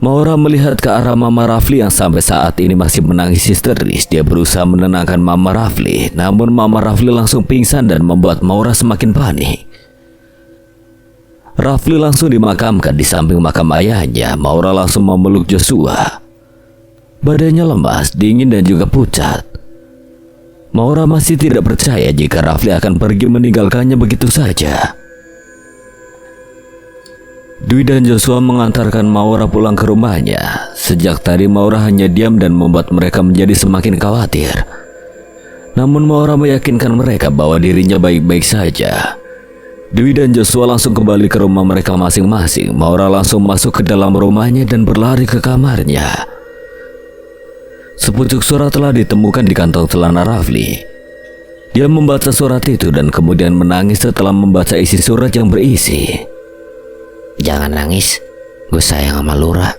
Maura melihat ke arah mama Rafli yang sampai saat ini masih menangis histeris. Dia berusaha menenangkan mama Rafli, namun mama Rafli langsung pingsan dan membuat Maura semakin panik. Rafli langsung dimakamkan di samping makam ayahnya. Maura langsung memeluk Joshua. Badannya lemas, dingin dan juga pucat. Maura masih tidak percaya jika Rafli akan pergi meninggalkannya begitu saja. Dwi dan Joshua mengantarkan Maura pulang ke rumahnya. Sejak tadi Maura hanya diam dan membuat mereka menjadi semakin khawatir. Namun Maura meyakinkan mereka bahwa dirinya baik-baik saja. Dwi dan Joshua langsung kembali ke rumah mereka masing-masing. Maura langsung masuk ke dalam rumahnya dan berlari ke kamarnya. Sepucuk surat telah ditemukan di kantong celana Rafli. Dia membaca surat itu dan kemudian menangis setelah membaca isi surat yang berisi, "Jangan nangis, gue sayang sama lu, Ra."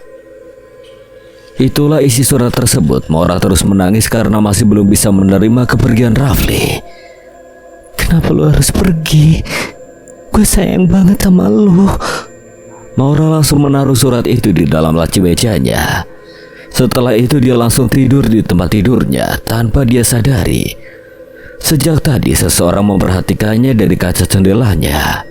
Itulah isi surat tersebut. Maura terus menangis karena masih belum bisa menerima kepergian Rafli. "Kenapa lu harus pergi? Gue sayang banget sama lu." Maura langsung menaruh surat itu di dalam laci mejanya. Setelah itu dia langsung tidur di tempat tidurnya tanpa dia sadari. Sejak tadi seseorang memperhatikannya dari kaca jendelanya.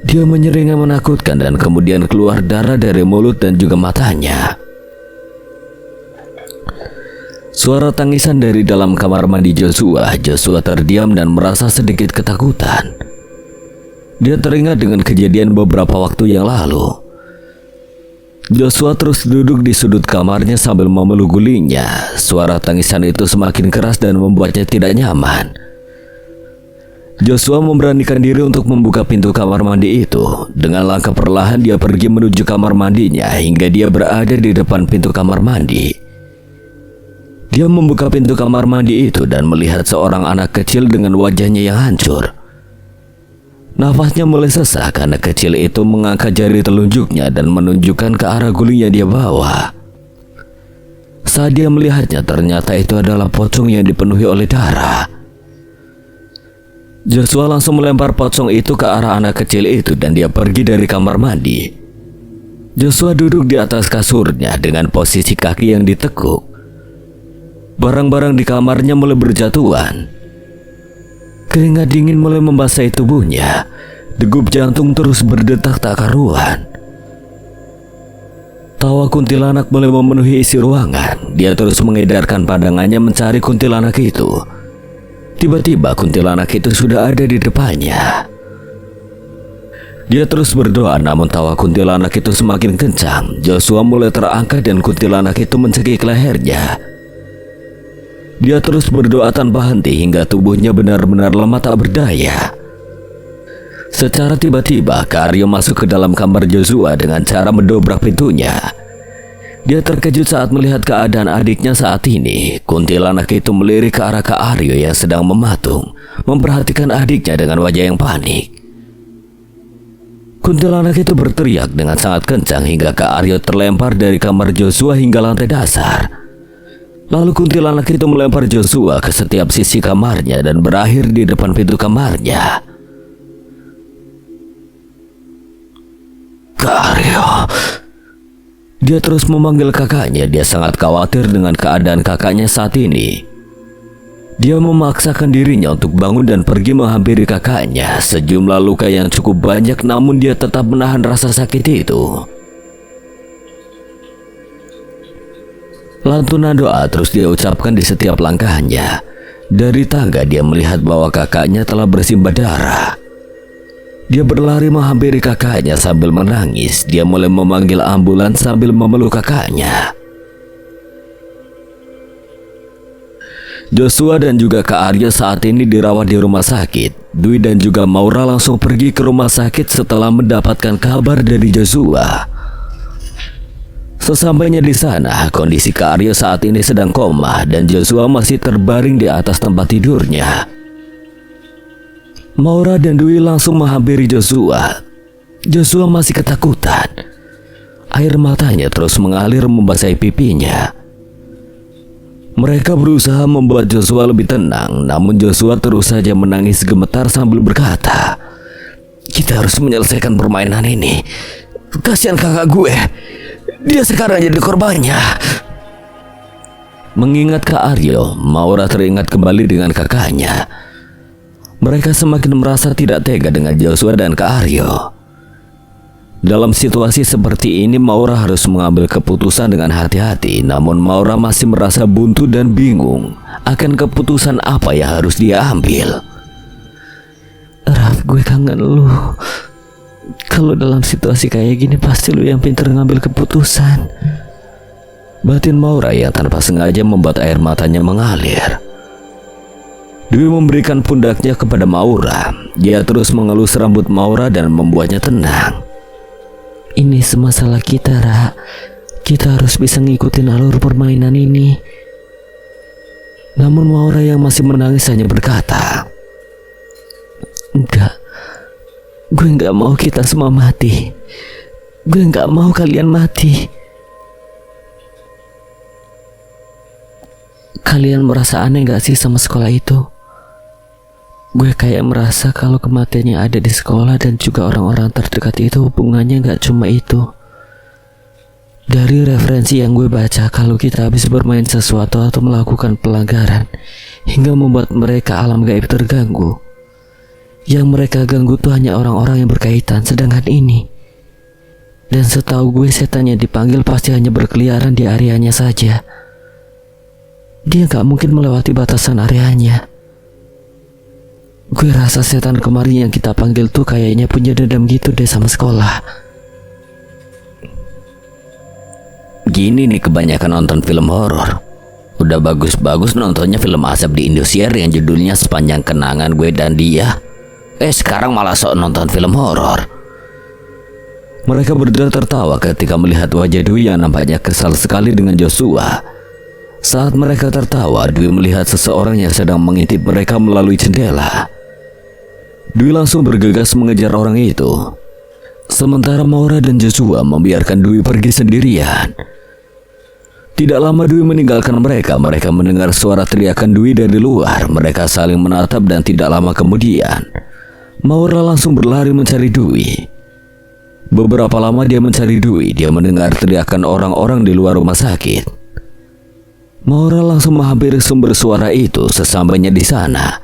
Dia menyeringai menakutkan dan kemudian keluar darah dari mulut dan juga matanya. Suara tangisan dari dalam kamar mandi Joshua. Joshua terdiam dan merasa sedikit ketakutan. Dia teringat dengan kejadian beberapa waktu yang lalu. Joshua terus duduk di sudut kamarnya sambil memeluk gulingnya. Suara tangisan itu semakin keras dan membuatnya tidak nyaman. Joshua memberanikan diri untuk membuka pintu kamar mandi itu. Dengan langkah perlahan dia pergi menuju kamar mandinya hingga dia berada di depan pintu kamar mandi. Dia membuka pintu kamar mandi itu dan melihat seorang anak kecil dengan wajahnya yang hancur. Nafasnya mulai sesak. Anak kecil itu mengangkat jari telunjuknya dan menunjukkan ke arah guling yang dia bawa. Saat dia melihatnya, ternyata itu adalah pocong yang dipenuhi oleh darah. Joshua langsung melempar pocong itu ke arah anak kecil itu dan dia pergi dari kamar mandi. Joshua duduk di atas kasurnya dengan posisi kaki yang ditekuk. Barang-barang di kamarnya mulai berjatuhan. Keringat dingin mulai membasahi tubuhnya. Degup jantung terus berdetak tak karuan. Tawa kuntilanak mulai memenuhi isi ruangan. Dia terus mengedarkan pandangannya mencari kuntilanak itu. Tiba-tiba kuntilanak itu sudah ada di depannya. Dia terus berdoa, namun tawa kuntilanak itu semakin kencang. Joshua mulai terangkat dan kuntilanak itu mencekik lehernya. Dia terus berdoa tanpa henti hingga tubuhnya benar-benar lemah tak berdaya. Secara tiba-tiba, Kak Aryo masuk ke dalam kamar Joshua dengan cara mendobrak pintunya. Dia terkejut saat melihat keadaan adiknya saat ini. Kuntilanak itu melirik ke arah Kak Aryo yang sedang mematung, memperhatikan adiknya dengan wajah yang panik. Kuntilanak itu berteriak dengan sangat kencang hingga Kak Aryo terlempar dari kamar Joshua hingga lantai dasar. Lalu kuntilanak itu melempar Joshua ke setiap sisi kamarnya dan berakhir di depan pintu kamarnya. Kak Aryo. Dia terus memanggil kakaknya. Dia sangat khawatir dengan keadaan kakaknya saat ini. Dia memaksakan dirinya untuk bangun dan pergi menghampiri kakaknya. Sejumlah luka yang cukup banyak, namun dia tetap menahan rasa sakit itu. Lantunan doa terus dia ucapkan di setiap langkahnya. Dari tangga dia melihat bahwa kakaknya telah bersimbah darah. Dia berlari menghampiri kakaknya sambil menangis. Dia mulai memanggil ambulans sambil memeluk kakaknya. Joshua dan juga Kak Aryo saat ini dirawat di rumah sakit. Dwi dan juga Maura langsung pergi ke rumah sakit setelah mendapatkan kabar dari Joshua. Sesampainya di sana, kondisi Kak Aryo saat ini sedang koma dan Joshua masih terbaring di atas tempat tidurnya. Maura dan Dwi langsung menghampiri Joshua. Joshua masih ketakutan. Air matanya terus mengalir membasahi pipinya. Mereka berusaha membuat Joshua lebih tenang, namun Joshua terus saja menangis gemetar sambil berkata, "Kita harus menyelesaikan permainan ini. Kasihan kakak gue. Dia sekarang jadi korbannya." Mengingat Kak Aryo, Maura teringat kembali dengan kakaknya. Mereka semakin merasa tidak tega dengan Joshua dan Kak Aryo. Dalam situasi seperti ini, Maura harus mengambil keputusan dengan hati-hati. Namun Maura masih merasa buntu dan bingung akan keputusan apa yang harus dia ambil. Raf, gue kangen lu. Kalau dalam situasi kayak gini pasti lu yang pintar ngambil keputusan. Batin Maura yang tanpa sengaja membuat air matanya mengalir. Dwi memberikan pundaknya kepada Maura. Dia terus mengelus rambut Maura dan membuatnya tenang. Ini semua salah kita, Ra. Kita harus bisa ngikutin alur permainan ini. Namun Maura yang masih menangis hanya berkata, "Enggak. Gue gak mau kita semua mati. Gue gak mau kalian mati. Kalian merasa aneh gak sih sama sekolah itu? Gue kayak merasa kalau kematiannya ada di sekolah dan juga orang-orang terdekat itu hubungannya gak cuma itu. Dari referensi yang gue baca, kalau kita habis bermain sesuatu atau melakukan pelanggaran hingga membuat mereka alam gaib terganggu, yang mereka ganggu tuh hanya orang-orang yang berkaitan. Sedangkan ini, dan setahu gue setan yang dipanggil pasti hanya berkeliaran di areanya saja. Dia gak mungkin melewati batasan areanya. Gue rasa setan kemarin yang kita panggil tuh kayaknya punya dendam gitu deh sama sekolah. Gini nih kebanyakan nonton film horor. Udah bagus-bagus nontonnya film asap di Indosiar yang judulnya Sepanjang Kenangan Gue dan Dia. Sekarang malah sok nonton film horor. Mereka berdua tertawa ketika melihat wajah Dwi yang nampaknya kesal sekali dengan Joshua. Saat mereka tertawa, Dwi melihat seseorang yang sedang mengintip mereka melalui jendela. Dwi langsung bergegas mengejar orang itu. Sementara Maura dan Joshua membiarkan Dwi pergi sendirian. Tidak lama Dwi meninggalkan mereka. Mereka mendengar suara teriakan Dwi dari luar. Mereka saling menatap dan tidak lama kemudian Maura langsung berlari mencari Dwi. Beberapa lama dia mencari Dwi. Dia mendengar teriakan orang-orang di luar rumah sakit. Maura langsung menghampiri sumber suara itu. Sesampainya di sana,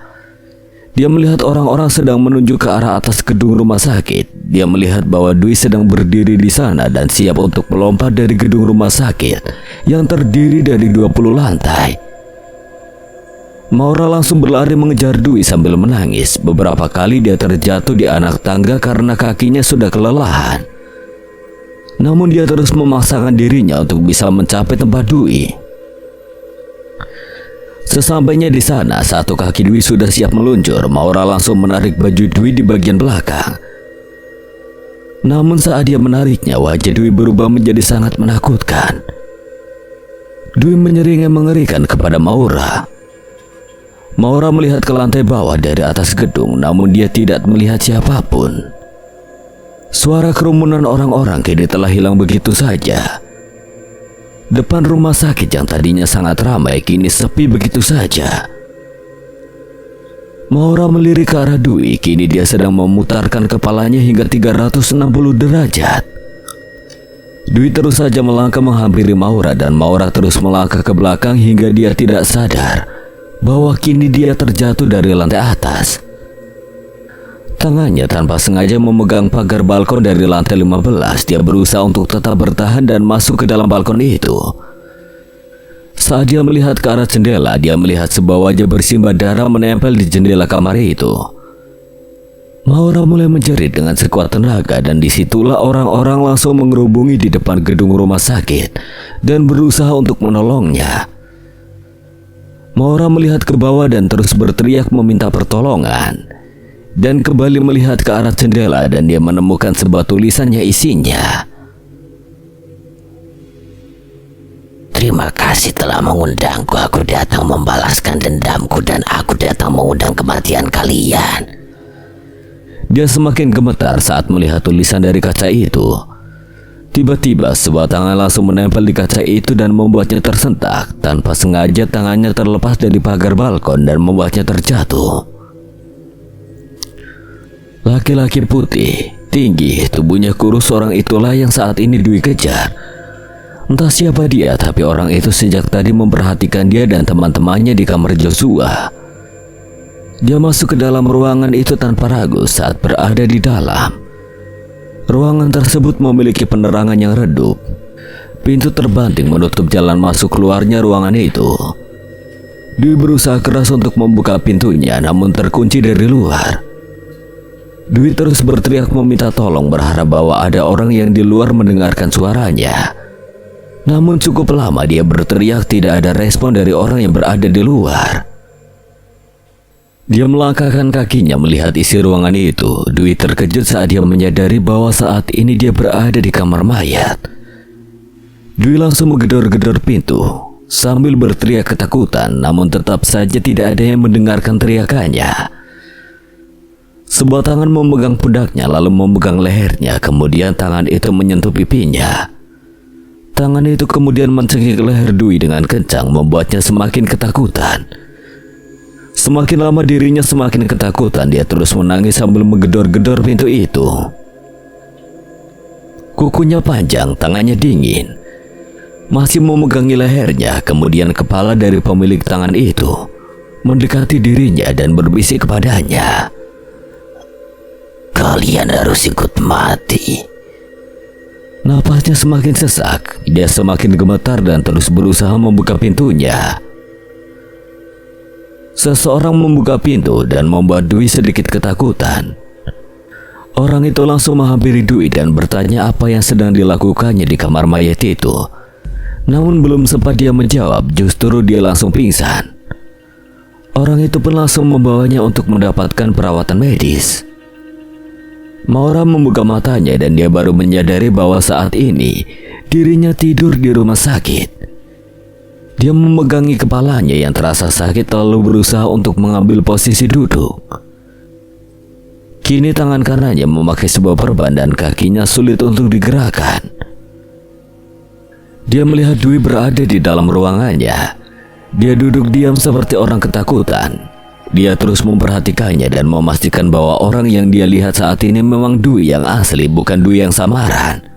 dia melihat orang-orang sedang menuju ke arah atas gedung rumah sakit. Dia melihat bahwa Dwi sedang berdiri di sana dan siap untuk melompat dari gedung rumah sakit yang terdiri dari 20 lantai. Maura langsung berlari mengejar Dwi sambil menangis. Beberapa kali dia terjatuh di anak tangga karena kakinya sudah kelelahan. Namun dia terus memaksakan dirinya untuk bisa mencapai tempat Dwi. Sesampainya di sana, satu kaki Dwi sudah siap meluncur. Maura langsung menarik baju Dwi di bagian belakang. Namun saat dia menariknya, wajah Dwi berubah menjadi sangat menakutkan. Dwi menyeringai mengerikan kepada Maura. Maura melihat ke lantai bawah dari atas gedung, namun dia tidak melihat siapapun. Suara kerumunan orang-orang kini telah hilang begitu saja. Depan rumah sakit yang tadinya sangat ramai kini sepi begitu saja. Maura melirik ke arah Dwi. Kini dia sedang memutarkan kepalanya hingga 360 derajat. Dwi terus saja melangkah menghampiri Maura dan Maura terus melangkah ke belakang hingga dia tidak sadar bahwa kini dia terjatuh dari lantai atas. Tangannya tanpa sengaja memegang pagar balkon dari lantai 15. Dia berusaha untuk tetap bertahan dan masuk ke dalam balkon itu. Saat dia melihat ke arah jendela, dia melihat sebuah wajah bersimbah darah menempel di jendela kamar itu. Maura mulai menjerit dengan sekuat tenaga dan disitulah orang-orang langsung mengerubungi di depan gedung rumah sakit dan berusaha untuk menolongnya. Maura melihat ke bawah dan terus berteriak meminta pertolongan. Dan kembali melihat ke arah jendela dan dia menemukan sebuah tulisan yang isinya, "Terima kasih telah mengundangku. Aku datang membalaskan dendamku dan aku datang mengundang kematian kalian." Dia semakin gemetar saat melihat tulisan dari kaca itu. Tiba-tiba sebuah tangan langsung menempel di kaca itu dan membuatnya tersentak. Tanpa sengaja tangannya terlepas dari pagar balkon dan membuatnya terjatuh. Laki-laki putih, tinggi, tubuhnya kurus, orang itulah yang saat ini Dwi kejar. Entah siapa dia, tapi orang itu sejak tadi memperhatikan dia dan teman-temannya di kamar Joshua. Dia masuk ke dalam ruangan itu tanpa ragu. Saat berada di dalam, ruangan tersebut memiliki penerangan yang redup. Pintu terbanting menutup jalan masuk keluarnya ruangan itu. Dwi berusaha keras untuk membuka pintunya, namun terkunci dari luar. Dwi terus berteriak meminta tolong, berharap bahwa ada orang yang di luar mendengarkan suaranya. Namun cukup lama dia berteriak, tidak ada respon dari orang yang berada di luar. Dia melangkahkan kakinya melihat isi ruangan itu. Dwi terkejut saat dia menyadari bahwa saat ini dia berada di kamar mayat. Dwi langsung menggedor-gedor pintu sambil berteriak ketakutan, namun tetap saja tidak ada yang mendengarkan teriakannya. Sebuah tangan memegang pundaknya lalu memegang lehernya, kemudian tangan itu menyentuh pipinya. Tangan itu kemudian mencekik leher Dwi dengan kencang, membuatnya semakin ketakutan. Semakin lama dirinya semakin ketakutan. Dia terus menangis sambil menggedor-gedor pintu itu. Kukunya panjang, tangannya dingin, masih memegangi lehernya. Kemudian kepala dari pemilik tangan itu mendekati dirinya dan berbisik kepadanya, "Kalian harus ikut mati." Napasnya semakin sesak. Dia semakin gemetar dan terus berusaha membuka pintunya. Seseorang membuka pintu dan membuat Dwi sedikit ketakutan. Orang itu langsung menghampiri Dwi dan bertanya apa yang sedang dilakukannya di kamar mayat itu. Namun belum sempat dia menjawab, justru dia langsung pingsan. Orang itu pun langsung membawanya untuk mendapatkan perawatan medis. Maura membuka matanya dan dia baru menyadari bahwa saat ini dirinya tidur di rumah sakit. Dia memegangi kepalanya yang terasa sakit lalu berusaha untuk mengambil posisi duduk. Kini tangan kanannya memakai sebuah perban dan kakinya sulit untuk digerakkan. Dia melihat Dwi berada di dalam ruangannya. Dia duduk diam seperti orang ketakutan. Dia terus memperhatikannya dan memastikan bahwa orang yang dia lihat saat ini memang Dwi yang asli, bukan Dwi yang samaran.